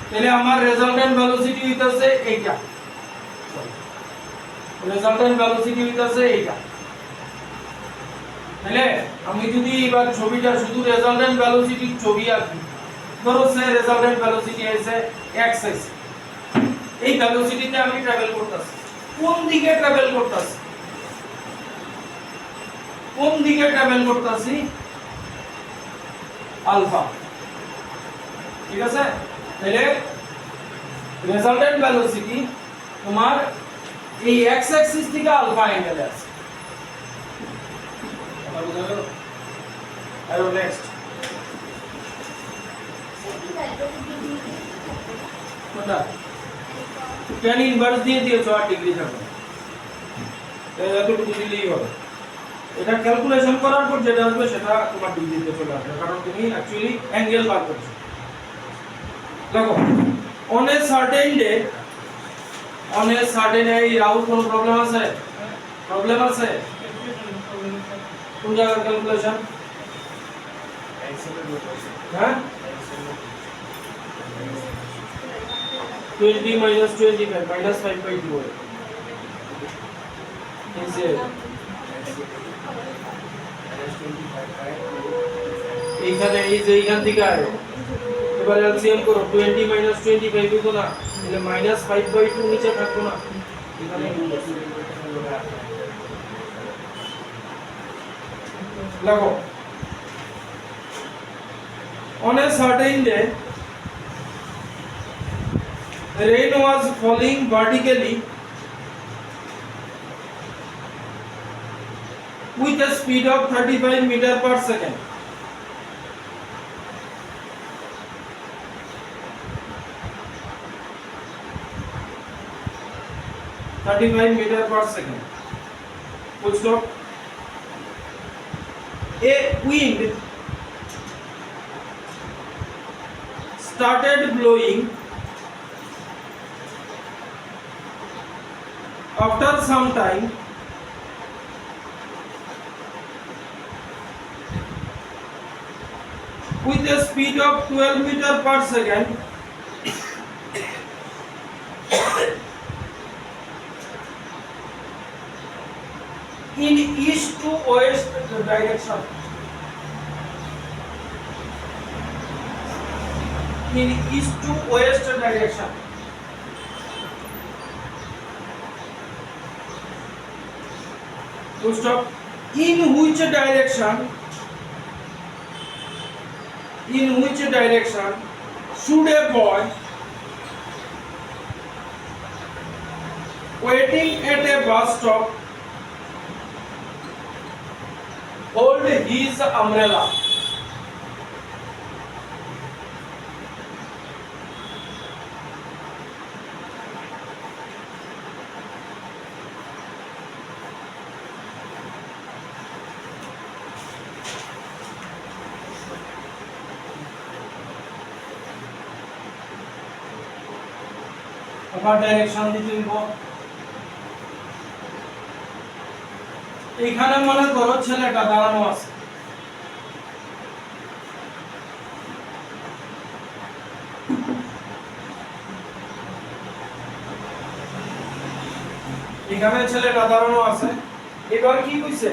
S1: তাহলে আমার রেজাল্টেন্ট ভেলোসিটি হইতাছে এইটা রেজাল্টেন্ট ভেলোসিটি হইতাছে এইটা তাহলে আমি যদি এবার ছবিটা শুধু রেজাল্টেন্ট ভেলোসিটির ছবি আঁকি ধরো সে রেজাল্টেন্ট ভেলোসিটি আছে x আছে এই ভেলোসিটিতে আমি ট্রাভেল করতেছি কোন দিকে ট্রাভেল করতেছি আলফা ঠিক আছে তাহলে রেজাল্টেন্ট ভেলোসিটি তোমার এই x অ্যাক্সিস থেকে আলফা অ্যাঙ্গেলে আছে আর বুঝা গেল আর নেক্সট কোনটা tan ইনভার্স দিয়ে দিয়েছো 8 ডিগ্রি থাকবে এতটুকু দিলেই হবে এটা ক্যালকুলেশন করার পর যেটা আসবে সেটা তোমার ডিগ্রিতে চলে আসবে কারণ তুমি অ্যাকচুয়ালি অ্যাঙ্গেল বার করছো দেখো on a certain day এই রাহুল কোনো প্রবলেম আছে কোন জায়গার ক্যালকুলেশন হ্যাঁ 20 minus 25 minus 5 by 2 is it এইখানে এই যে এইখান থেকে আয় এবার এলসিএম করো 20 minus 25 হতো না তাহলে minus 5 by 2 নিচে থাকতো না এখানে লাগো on a certain day rain was falling vertically with a speed of 35 meter per second. meter per second. Full stop. A wind started blowing after some time with a speed of 12 meter per second in east to west direction. In east to west direction. Full stop. In which direction? In which direction should a boy waiting at a bus stop hold his umbrella? আবার direction দিতে দিব। এইখানে মনে করো ছেলেটা দাঁড়ানো আছে, এখানে ছেলেটা দাঁড়ানো আছে। এবার কি কইছে?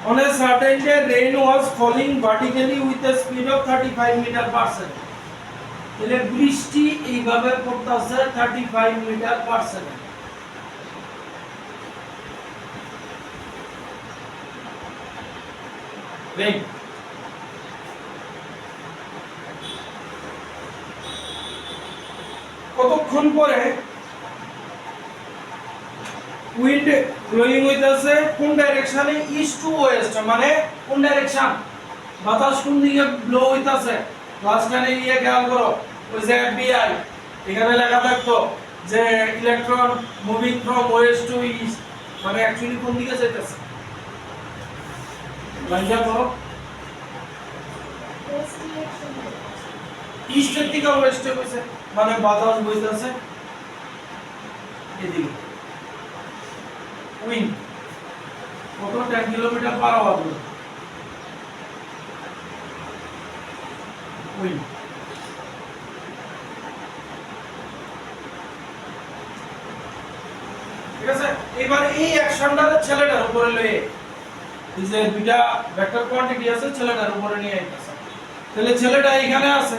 S1: On a certain day rain was falling vertically with a speed of 35 meter per second. তাহলে বৃষ্টি এইভাবে পড়তেছে 35 মিটার পার সেকেন্ড। রেইন কতক্ষণ পরে উইন্ড ব্লোয়িং হইতাছে কোন ডাইরেকশনে? ইস্ট টু ওয়েস্ট, মানে কোন ডাইরেকশন? বাতাস কোন দিকে ব্লো হইতাছে? ক্লাসখানে গিয়ে খেয়াল করো, ওই যে এফবিআই এখানে লেখা থাকতো যে electron moving from west to east, মানে অ্যাকচুয়ালি কোন দিকে যাইতেছে? লাইনটা করো, ইস্টের দিকে ওয়েস্টে কইছে, মানে বাতাস বইতাছে এদিকে। উইন্ড কত? 10 কিলোমিটার পার আওয়ার। উইন্ড ঠিক আছে। এবার এই অ্যাকশনটারে ছেলেটার উপরে লয়ে, এই যে দুইটা ভেক্টর কোয়ান্টিটি আছে ছেলেটার উপরে নিয়ে আইতাছে। তাহলে ছেলেটা এখানে আছে,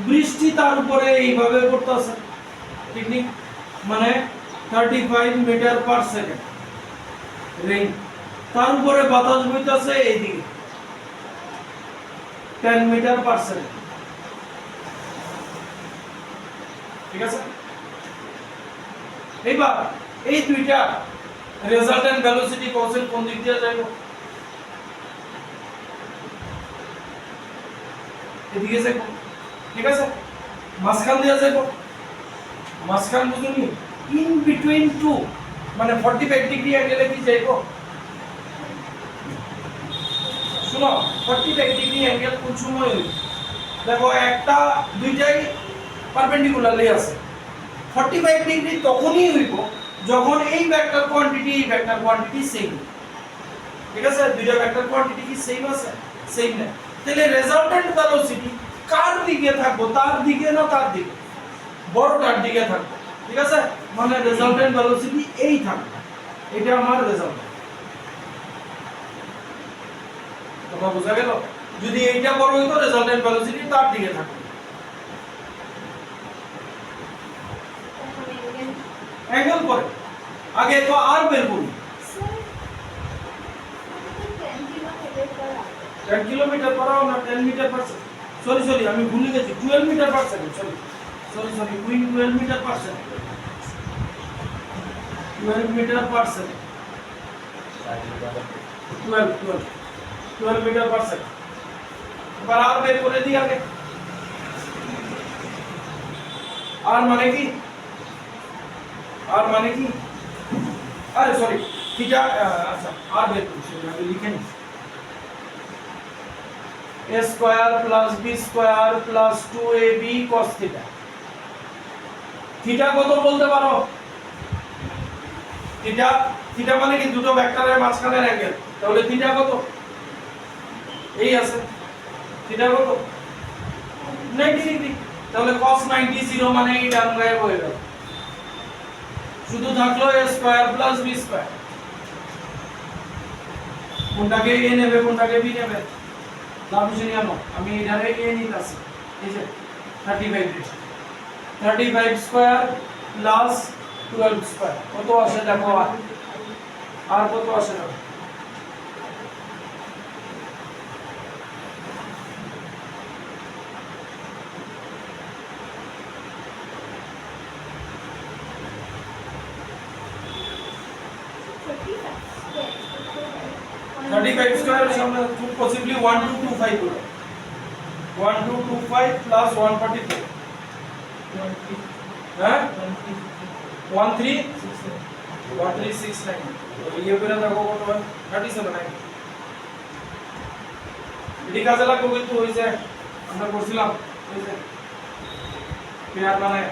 S1: বৃষ্টি তার উপরে এইভাবে পড়তেছে, ঠিক নি? মানে 35 মিটার পার সেকেন্ড রেইন, তার উপরে বাতাস বইতাছে এইদিকে 10 মিটার পার সেকেন্ড, ঠিক আছে। এইবার এই দুইটা রেজাল্টেন্ট ভেলোসিটি কোশ্চেন কোন দিক দিয়ে যাইব? এদিকে যাইব, ঠিক আছে। মাঝখান দিয়ে যাইব, মাঝখান বুঝুনি? ইন বিটুইন টু, মানে 45 ডিগ্রি অ্যাঙ্গেলে কি যাইব? শুনো, 45 ডিগ্রি অ্যাঙ্গেল কোন সময় হইব? দেখো একটা দুইটাই পারপেন্ডিকুলারলি আছে। 45 ডিগ্রি তখনই হইব যখন এই ভেক্টর কোয়ান্টিটি সেম, ঠিক আছে। দুইটা ভেক্টর কোয়ান্টিটি কি সেম আছে? সেম না। তাহলে রেজাল্টেন্ট ভেলোসিটি কার দিকে থাকবো? তার দিকে না তার দিকে? বড়টার দিকে থাকবো, ঠিক আছে। মানে রেজাল্টেন্ট ভেলোসিটি এই থাকবে, এটা আমার রেজাল্ট। কথা বোঝা গেল? যদি এইটা বড় হইতো রেজাল্টেন্ট ভেলোসিটি তার দিকে থাকবে। অ্যাঙ্গেল করে আগে তো আর বের করি। 10 কিলোমিটার পার আওয়ার না 10 মিটার পার সেকেন্ড, সরি আমি ভুলে গেছি, 12 metre per second, sorry 12 metre per second, 12 metre per second, 12 metre per second. এবার আর বের করে দিই আগে। আর মানে কি? আর মানে কি? আরে সরি, থিটা, আচ্ছা আর বের করছি আমি, লিখে নি। a square plus b square plus 2ab cos theta। Theta কত বলতে পারো? থিটা মানে কি? দুটো ভেক্টরের মাঝখানের অ্যাঙ্গেল। তাহলে থিটা কত? এই আছে, থিটা কত? 90 ডিগ্রি। তাহলে cos 90 0 মানে এই ডান গায়ে হয়ে গেল, শুধু থাকলো a square plus b square। কোনটাকে এ নেবে কোনটাকে বি নেবে লাভ বুঝে আনো আমি এটারে এ নিতাছি এই যে 35 স্কয়ার প্লাস 12 স্কয়ার কত আসে দেখো আর কত আসে দেখো
S2: Yes.
S1: 35 স্কয়ার সামনে পসিবলি 1225 করে 1225 প্লাস 144 হ্যাঁ 1369 তো ये করে দেখো কত হয় 37 নাকি এটি কাজে লাগবে কিন্তু ওই যে আমরা করছিলাম ওই যে পেয়ার বানায়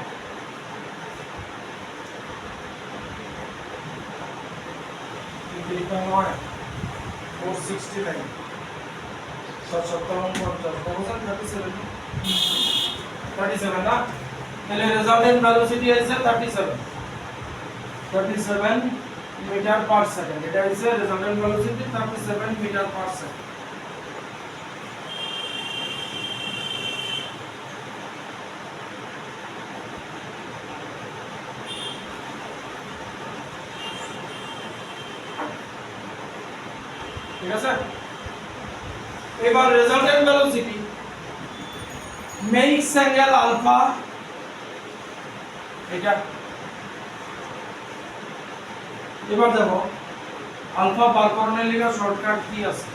S1: লিখা হয় 469 37 না তাহলে রেজাল্টেন্ট ভেলোসিটি আছে 37 মিটার পার সেকেন্ড এটা হচ্ছে resultant velocity 37 metre per second ঠিক আছে এবার resultant velocity makes angle alpha এটা এবার দেখো আলফা বার করার লাগা শর্টকাট কি আছে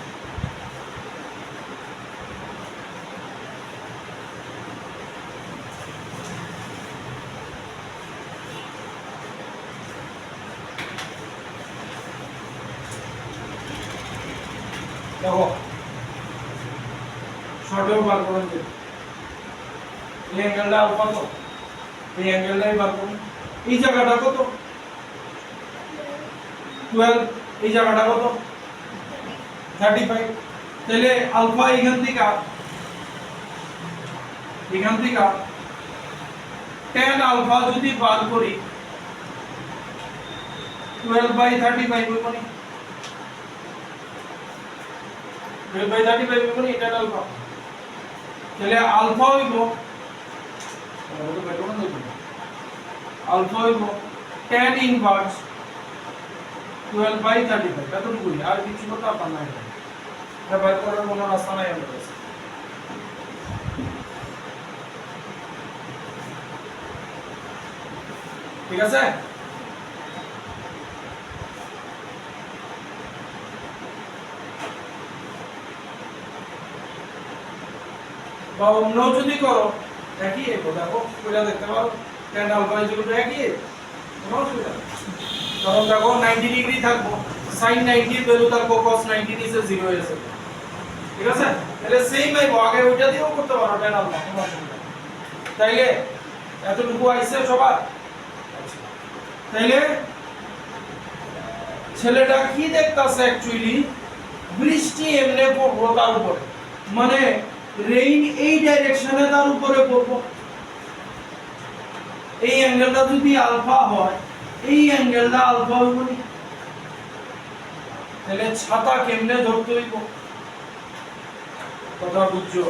S1: দেখো শর্টেও বার করেন যে এই অ্যাঙ্গেলটা আলফা তো এই অ্যাঙ্গেলটাই বার করুন এই জায়গাটা কত 12 এই জায়গাটা কত 35 তাহলে আলফা এখান থেকে tan আলফা যদি বার করি 12/35 হইব নি 12/35 হইব নি tan আলফা তাহলে আলফা হইব আলফা হইব tan ইনভার্স 12/35 এতটুকু আর কিছু কথা আপনার নাই এটা বের করার কোনো রাস্তা নাই আমাদের কাছে ঠিক আছে বা অন্য যদি করো একই দেখো কইলা দেখতে পারো tan আলফা ইকুয়াল টু একই কোনো অসুবিধা নেই তখন দেখো 90 ডিগ্রি থাকবো sin 90 এর ভ্যালু থাকবো cos 90 নিচে 0 হয়ে যাবে ঠিক আছে তাহলে সেম আইব আগে ওইটা দিয়েও করতে পারো tan আলফা কোনো অসুবিধা নেই তাইলে এতটুকু আইছে সবার তাইলে ছেলেটা কি দেখতাছে অ্যাকচুয়ালি বৃষ্টি এমনে পড়বো তার উপরে মানে রেইন এই ডাইরেকশনে তার উপরে পড়বো এই অ্যাঙ্গেলটা যদি আলফা হয় এই অ্যাঙ্গেলটা আলফা হইব নি তাহলে ছাতা কেমনে ধরতে হইব কথা বুঝছো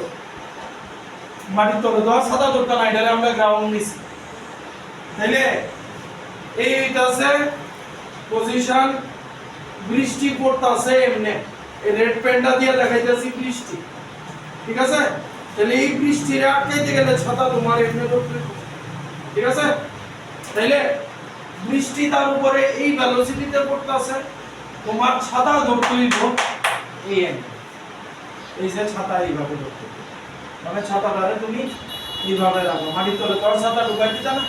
S1: মাটির তলে তো ছাতা ধরতে না এটা আমরা গ্রাউন্ড নিছি তাহলে এইটা আছে পজিশন বৃষ্টি পড়তাছে এমনে এই রেড পেনটা দিয়ে দেখাইতেছি বৃষ্টি ঠিক আছে তাহলে এই বৃষ্টির আটকাইতে গেলে ছাতা তোমার এমনি ধরতে ঠিক আছে তাহলে বৃষ্টি তার উপরে এই ভেলোসিটিতে পড়তাছে তোমার ছাতা ধরতে হইব এই অ্যাঙ্গেল এই যে ছাতা এইভাবে ধরতে হবে মানে ছাতাটারে তুমি এইভাবে রাখো মাটির তলে তোর ছাতা ঢুকাই দিতা না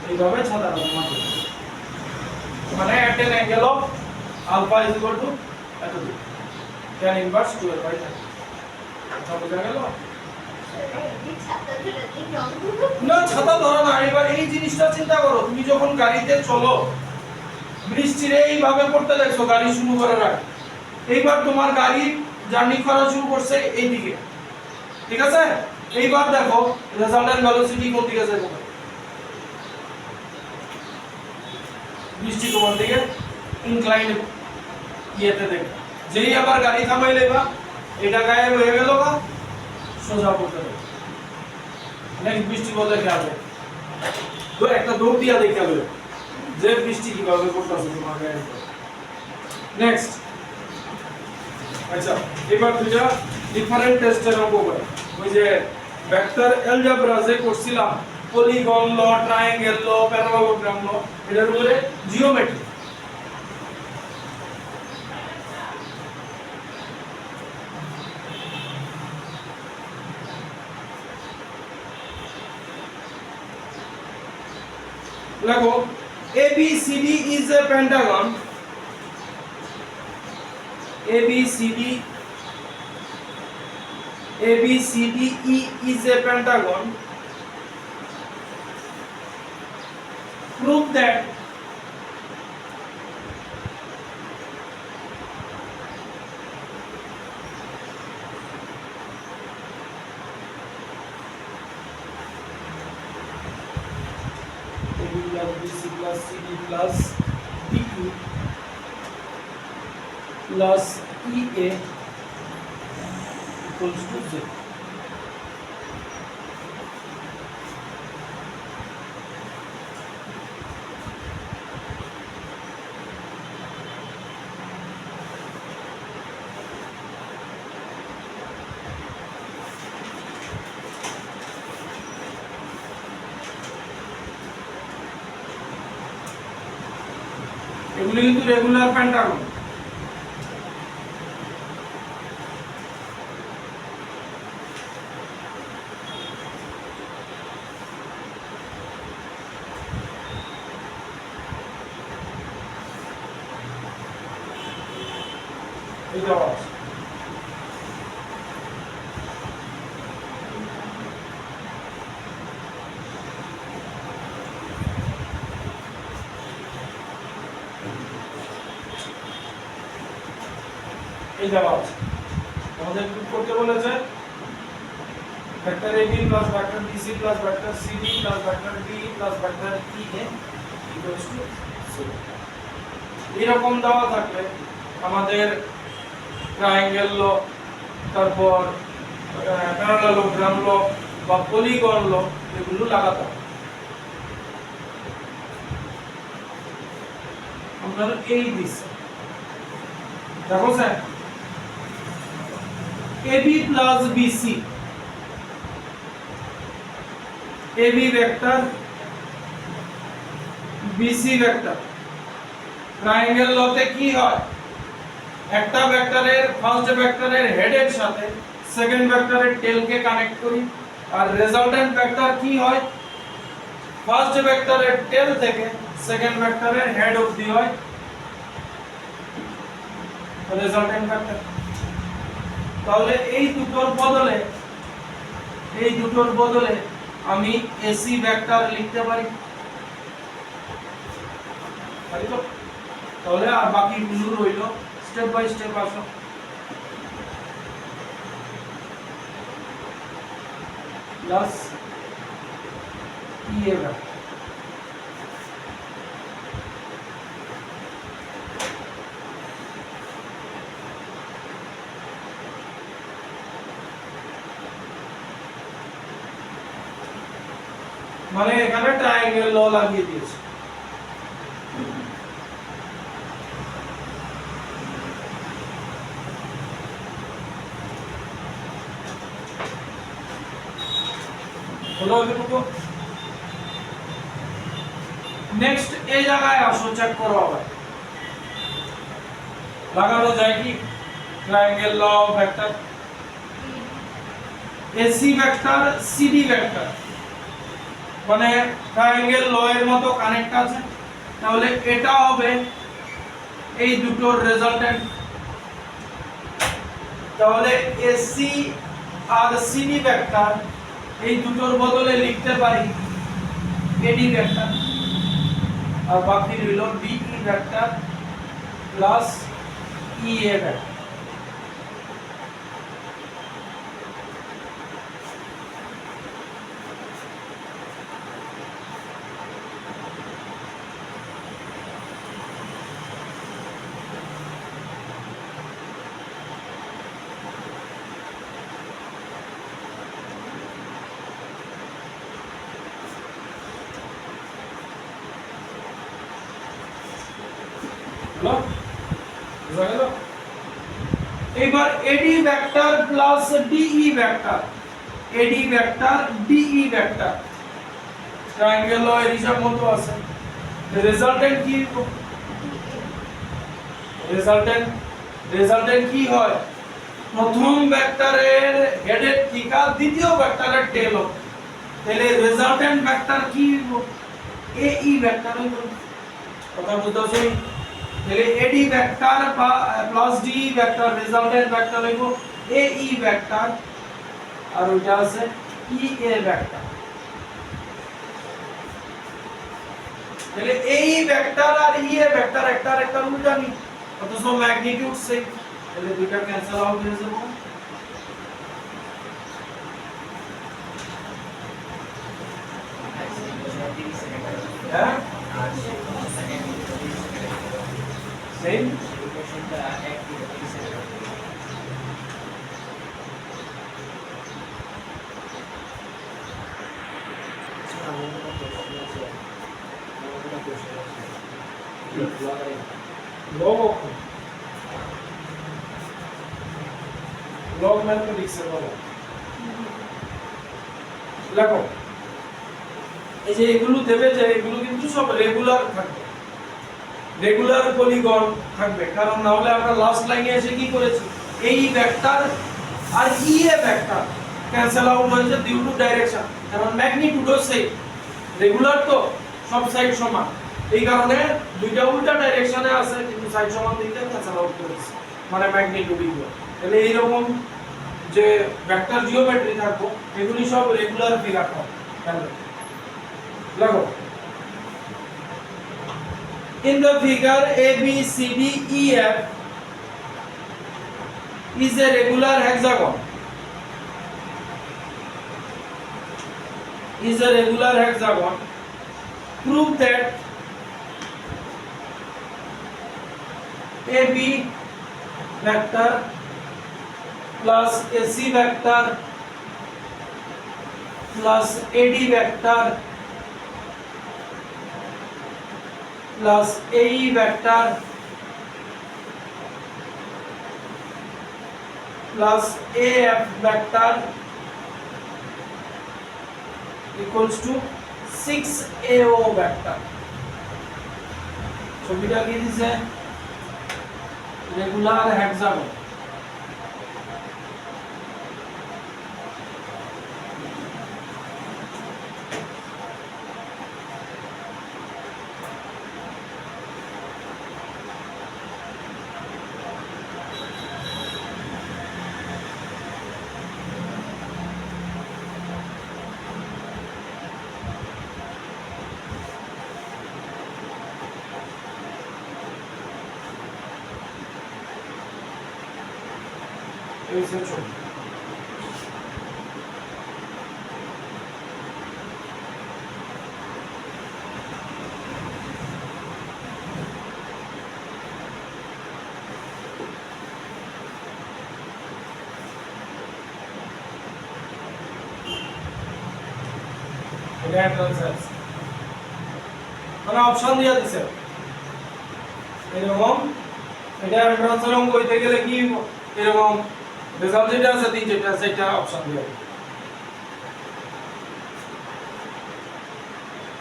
S1: এইভাবে ছাতা রাখো মাটির মানে at an angle of alpha is equal to এত tan inverse 12/30 আচ্ছা বুঝা গেল না ছাতা ধরো না এবার এই জিনিসটা চিন্তা করো তুমি যখন গাড়িতে চলো বৃষ্টিরে এইভাবে পড়তে দেখছো গাড়ি শুরু করার আগে এইবার তোমার গাড়ি জার্নি করা শুরু করছে এই দিকে ঠিক আছে এইবার দেখো রেজাল্টেন্ট ভেলোসিটি কোন দিকে যাবে বৃষ্টি তোমার দিকে ইনক্লাইন্ড ইয়েতে দেখবে যেই আবার গাড়ি থামাইলে বা এটা গায়েব হয়ে গেল বা সোজা পড়তে হবে। নেক্সট বৃষ্টি বলতে কি হবে, তো একটা দৌড় দিয়া দেখতে হবে যে বৃষ্টি কিভাবে পড়তেছে তোমার গায়ের উপর। নেক্সট, আচ্ছা এবার দুইটা ডিফারেন্ট টেস্টের অঙ্ক করে, ওই যে ভেক্টর অ্যালজেব্রা যে করছিলাম, পলিগন ল, ট্রায়াঙ্গেল ল, প্যারালেলোগ্রাম ল, এটার উপরে জিওমেট্রি। দেখো ABCD is a pentagon. ABCDE is a pentagon. Prove that AB plus BC plus CD plus DE plus EA equals to 0. এগুলো কিন্তু রেগুলার পেন্টাগন। এটা আছে এই দেওয়া আছে, আমাদের প্রুফ করতে বলেছে vector AB plus vector BC plus vector CD plus vector DE plus vector EA equals to 0। এরকম দেওয়া থাকলে আমাদের ট্রায়াঙ্গেল ল, তারপর প্যারালেলোগ্রাম ল বা পলিগন ল এগুলো লাগাতে হবে। আমরা এই দিছি, দেখো sir AB plus BC, AB vector BC vector, triangle লতে কি হয়, একটা ভেক্টরের ফার্স্ট ভেক্টরের হেডের সাথে সেকেন্ড ভেক্টরের টেলকে কানেক্ট করি, আর রেজাল্টেন্ট ভেক্টর কি হয়, ফার্স্ট ভেক্টরের টেল থেকে সেকেন্ড ভেক্টরের হেড অবধি হয় রেজাল্টেন্ট ভেক্টর। তাহলে এই দুটোর বদলে আমি এসি ভেক্টর লিখতে পারি, তাই তো? তাহলে আর বাকি গুলো রইল, স্টেপ বাই স্টেপ আসো। প্লাস ইএ ভেক্টর, মানে এখানে ট্রায়াঙ্গেল ল লাগিয়ে দিয়েছে। হলো এটুকু। নেক্সট এই জায়গায় আসো, চেক করো আবার লাগানো যায় কি triangle law vector AC vector CD vector, মানে ট্রায়াঙ্গেল ল এর মতো কানেক্ট আছে, তাহলে এটা হবে এই দুটোর রেজাল্টেন্ট। তাহলে এসি আর সিডি ভেক্টর এই দুটোর বদলে লিখতে পারি এডি ভেক্টর, আর বাকি রইল DE vector plus EA vector. হলো বুঝা গেল এবার AD vector plus DE vector AD vector DE vector triangle এর হিসাব মতো আছে রেজাল্টেন্ট কি রেজাল্টেন্ট কি হয় প্রথম ভেক্টরের হেডের থেকে দ্বিতীয় ভেক্টরের টেল হবে তাহলে রেজাল্টেন্ট ভেক্টর কি এই ভেক্টর হইব কথা বুঝতেছো তাহলে এডি vector plus D vector resultant vector হইব এই ভেক্টর আর ওইটা আছে ই এ ভেক্টর তাহলে এই ভেক্টর আর ই এ ভেক্টর একটা উল্টা নি অথচ ম্যাগনিটিউড সেম তাহলে দুইটা ক্যান্সেল আউট হয়ে যাবে হ্যাঁ সেম লগ ম্যাথমেটিক্স এর বলো লেখো এই যে এগুলো দেবে যে এগুলো কিন্তু সব রেগুলার থাকবে রেগুলার পলিগন থাকবে কারণ না হলে আমরা লাস্ট লাইনে এসে কি করেছি এই ভেক্টর আর E A vector cancel out হয়েছে ডিউ টু ডাইরেকশন কারণ ম্যাগনিটিউডও সেম রেগুলার তো সব সাইড সমান এই কারণে দুইটা উল্টা ডাইরেকশনে আছে কিন্তু সাইড সমান দিতে ক্যান্সেল আউট করেছে মানে ম্যাগনিটিউড ইকুয়াল তাহলে এইরকম যে ভেক্টর জিওমেট্রি থাকবো এগুলি সব রেগুলার ফিগার হবে লাগো in the figure a b c d e f is a regular hexagon prove that ab vector plus ac vector plus ad vector plus AE vector plus AF vector equals to 6AO vector. ছবিটা কি দিছে regular hexagon এই ছবি এটা entrance আছে মানে option দিয়া দিছে এরকম এটা এন্ট্রান্সের অঙ্ক হইতে গেলে কি এরকম রেজাল্ট যেটা আছে তিন যেটা আছে এটা অপশন দিয়া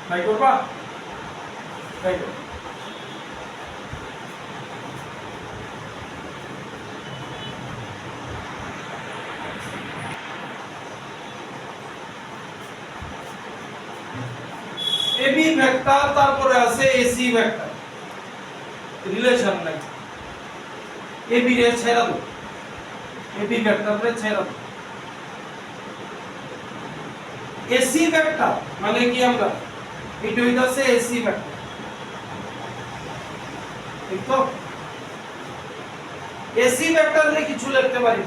S1: ট্রাই করবা ট্রাই করো AB ভেক্টর তারপরে আছে AC ভেক্টর রিলেশন নাই AB রে ছেড়া দাও AB ভেক্টর রে ছেড়া দাও AC ভেক্টর মানে কি আমরা এটা হইতাছে AC ভেক্টর ঠিক তো AC ভেক্টর রে কিছু লিখতে পারি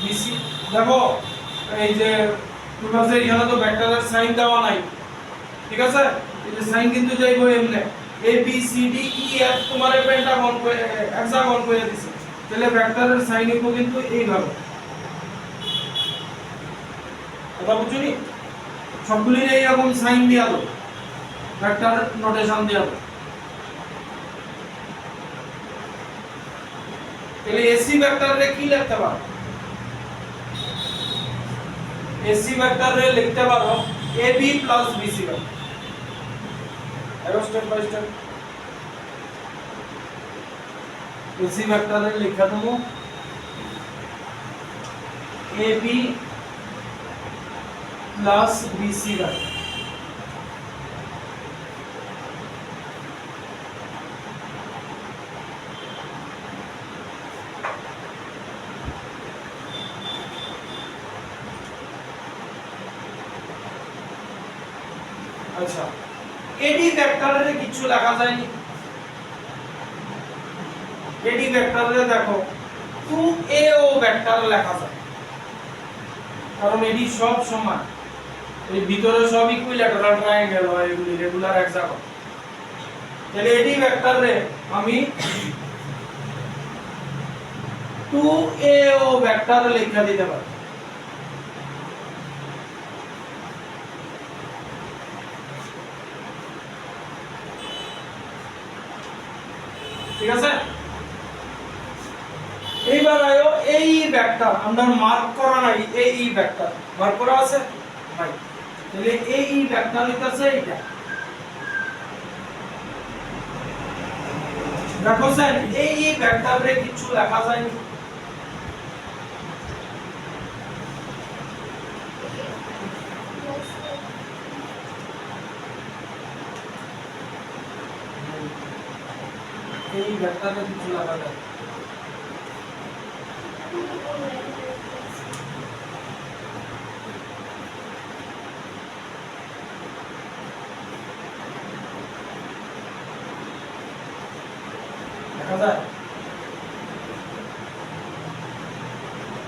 S1: BC দেখো এই যে তোমার যে এখানে তো ভেক্টরের সাইন দেওয়া নাই ঠিক আছে এই যে সাইন কিন্তু যাইবো এমনে a b c d e f তোমার পেন্টাগন হেক্সাগন কইরা দিছে তাহলে ভেক্টরের সাইন হইবো কিন্তু এইভাবে কথা বুঝছনি সবগুলির এইরকম সাইন দিয়া দাও ভেক্টর নোটেশন দেব তাহলে এসি ভেক্টরে কি লিখতে পারো এসি ভেক্টরে লিখতে পারো AB প্লাস BC ভেক্টর আরো স্টেপ বাই স্টেপ এসি ভেক্টরে লিখা দেবো AB প্লাস BC ভেক্টর আচ্ছা এডি ভেক্টরে কিছু লেখা যায়নি এডি ভেক্টরে দেখো 2AO ভেক্টর লেখা যায় কারণ এডি সব সমান এই ভিতরে সব ইকুইল্যাটারাল ট্রায়াঙ্গেল হয় এগুলি রেগুলার হেক্সাগন তাহলে এডি ভেক্টরে আমি 2AO ভেক্টর লিখে দিতে পারি ঠিক আছে এইবার আয়ো এই ভেক্টর আমরা মার্ক করা নাই এই ভেক্টর মার্ক করা আছে নাই তাহলে এই ভেক্টর হইতাছে এইটা দেখো স্যার এই ভেক্টরে কিছু লেখা যায় না এই ভেক্টরে কিছু লেখা যায়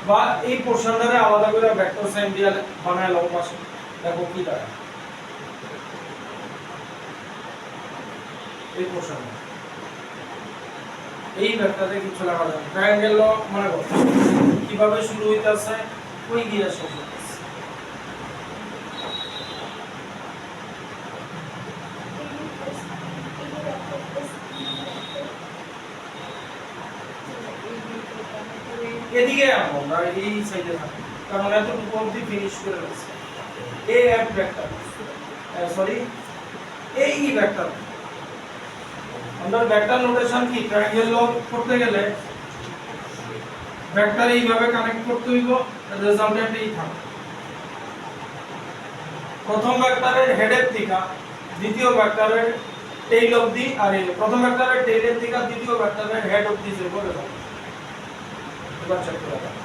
S1: বা এই পোরশনটারে আলাদা করে ভেক্টর সাইন দিয়ে বানায় লও পাশে দেখো কি দাঁড়ায় এই পোরশন এই ভেক্টরে কিছু লেখা যায় ট্রায়াঙ্গেল ল মনে করো কিভাবে শুরু হইতাছে কই গিয়ে শেষ হইতাছে এদিকে আমরা এই সাইডে থাকি কারণ এতটুকু অবধি ফিনিশ করে রয়েছে এ এফ ভেক্টর সরি এই ভেক্টর আমরা ভেক্টর নোটেশন কি ট্রায়াঙ্গেল ল করতে গেলে ভেক্টর এইভাবে কানেক্ট করতে হইব রেজাল্টেন্ট এই থাকে প্রথম ভেক্টরের হেডের থেকে দ্বিতীয় ভেক্টরের টেইল অবধি আর প্রথম ভেক্টরের টেইলের থেকে দ্বিতীয় ভেক্টরের হেড অবধি যে বলে দাও এবার চেক করে দাও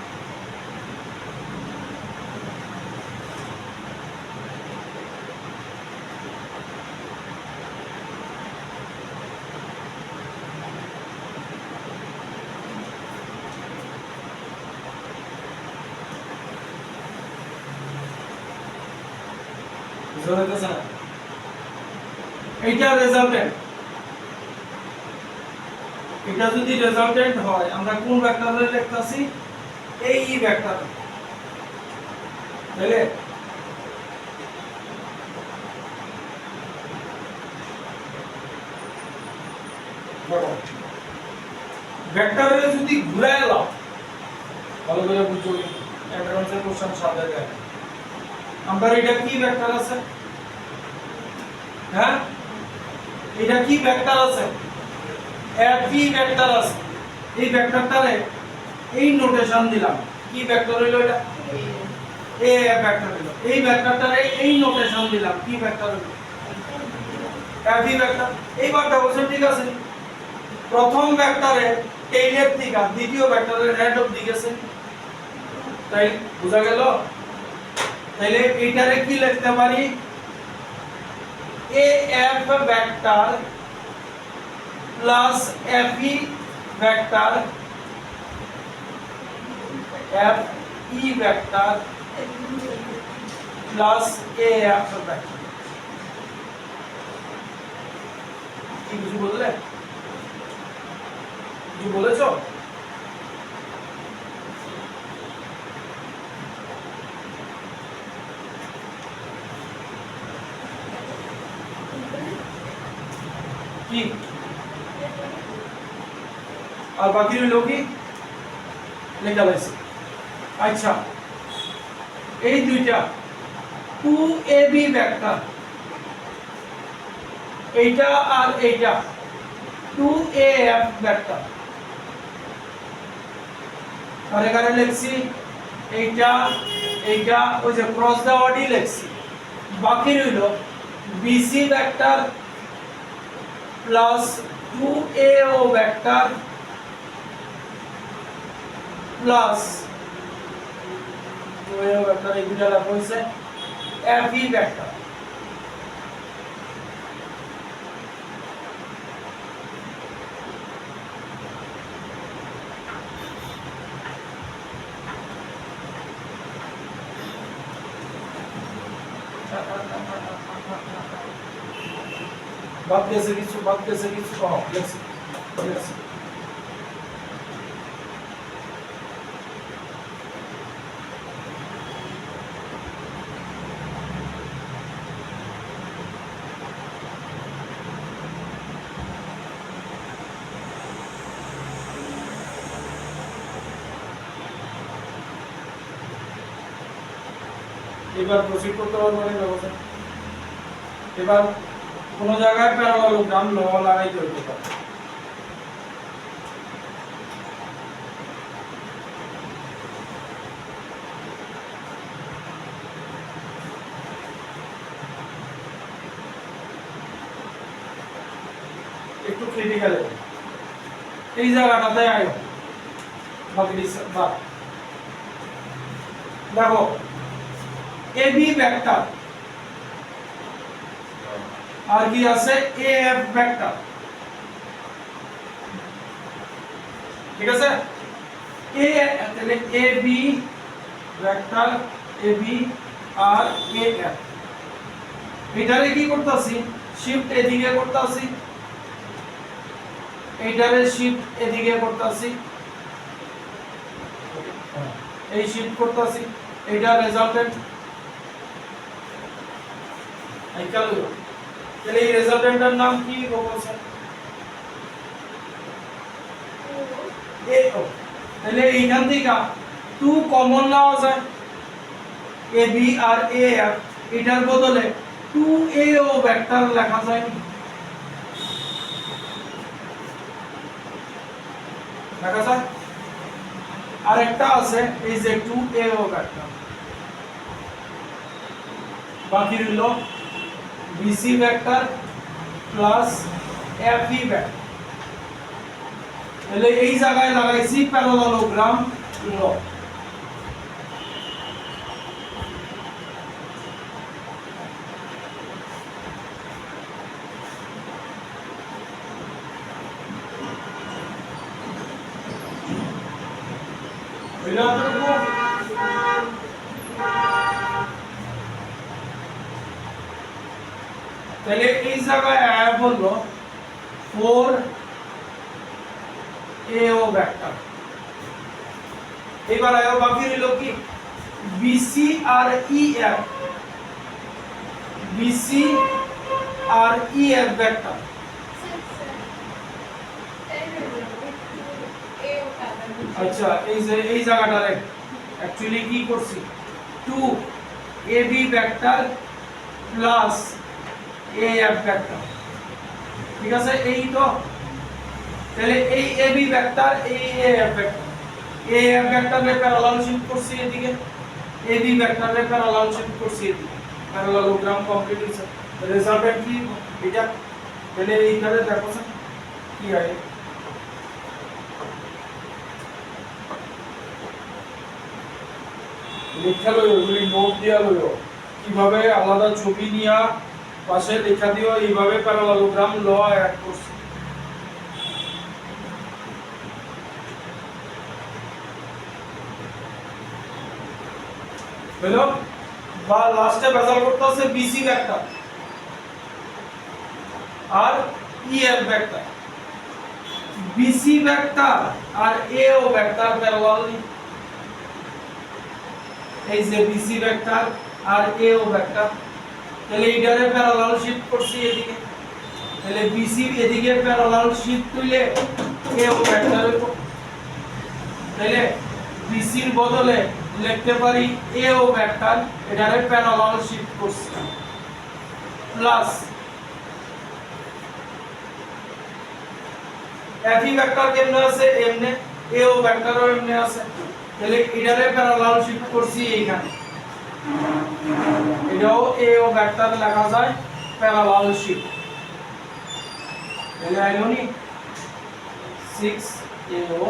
S1: এইটা রেজাল্টেন্ট এটা যদি রেজাল্টেন্ট হয় আমরা কোন ভেক্টরে লিখতাছি এই ভেক্টর তাহলে বড় ভেক্টরে যদি ঘুরায় লাও ভালো করে বুঝো অ্যাডভান্সের কোশ্চেন সাথে যায় আমরা এটা কি ভেক্টর আছে হ্যাঁ এটা কি ভেক্টর আছে FV ভেক্টর আছে এই ভেক্টরটারে এই নোটেশন দিলাম কি ভেক্টর হইলো এটা এ ভেক্টর হইলো এই ভেক্টরটারে এই নোটেশন দিলাম কি ভেক্টর হইলো FV ভেক্টর এইবার বলছেন ঠিক আছে প্রথম ভেক্টরে টেইলের থেকে দ্বিতীয় ভেক্টরের হেড অবধি গেছে তাই বুঝা গেল তাহলে এইটারে কি লিখতে পারি AF vector plus FE vector FE vector plus AF vector কি কিছু বললে কিছু বলেছো কি আর বাকি রইল কি লেখা রয়েছে। আচ্ছা এই দুইটা 2ab ভেক্টর, এইটা আর এইটা 2af ভেক্টর, আর এখানে লিখছি এইটা এইটা ওই যে ক্রস দেওয়াটি লিখছি। বাকি রইল bc vector plus 2ao vector plus 2ao vector, এই দুইটা লেখা হয়েছে fe ভেক্টর। বাদ গেছে কিছু, বাদ গেছে কিছু, লেখছি লেখছি। এবার প্রসিড করতে পারবো না ব্যবস্থা। এবার কোন জায়গায় প্যারালালোগ্রাম ল লাগাইতে হইতে পারে। একটু ক্রিটিক্যাল এই জায়গাটাতে আয়ো বাকি বাদ। দেখো ab ভেক্টর আর কি আছে af ভেক্টর, ঠিক আছে। তাহলে ab ভেক্টর ab আর af, এটারে কি করতেছি শিফট এদিকে করতেছি, এইটারে শিফট এদিকে করতেছি, এই শিফট করতেছি, এইটা রেজাল্টেন্ট আইকাল। তাহলে এই রেজাল্টেন্টের নাম কি বলছে ao। তাহলে এইখান থেকে 2 কমন নেওয়া যায় ab আর af, এটার বদলে 2ao ভেক্টর লেখা যায়, লেখা যায়। আর একটা আছে এই যে 2ao ভেক্টর। বাকি রইল bc vector plus fe vector. তাহলে এই জায়গায় লাগাইছি প্যারালালোগ্রাম ল। তাহলে এই জায়গায় আয়া বললো 4ao ভেক্টর। এবার আয়া বাকি রইল কি bc আর ef, bc আর ef ভেক্টর। আচ্ছা এই যে এই জায়গাটারে অ্যাকচুয়ালি কি করছি 2ab vector plus af vector, ঠিক আছে। এই তো তাহলে এই ab ভেক্টর এই af ভেক্টর, af ভেক্টরে প্যারালাল শিফট করছি এদিকে, ab ভেক্টরে প্যারালাল শিফট করছি এদিকে, প্যারালালোগ্রাম কমপ্লিট হইছে। রেজাল্টেন্ট কি এটা, তাহলে এইখানে দেখো কি হয়। লেখা লইও, এগুলি নোট দিয়া লইও, কিভাবে আলাদা ছবি নিয়া পাশে লেখা দিও, এইভাবে প্যারালালোগ্রাম ল অ্যাড করছি। হলো বা লাস্টে বেজাল করতে আছে bc ভেক্টর আর ef ভেক্টর, bc ভেক্টর আর ao ভেক্টর প্যারালালি, এই যে bc ভেক্টর আর ao ভেক্টর। তাহলে এইটারে প্যারালাল শিফট করছি এদিকে, তাহলে বিসি এদিকে প্যারালাল শিফট হইলে এও ভেক্টর হইব তাহলে বিসির বদলে লিখতে পারি এও ভেক্টর এটারে প্যারালাল শিফট করছি প্লাস এফই ভেক্টর কেমনে আছে এমনে এও ভেক্টরও এমনে আছে তাহলে এটারে প্যারালাল শিফট করছি এইখানে এটাও এও ভেক্টর লেখা যায় প্যারালাল শিফট তাহলে আইলো নি 6 এও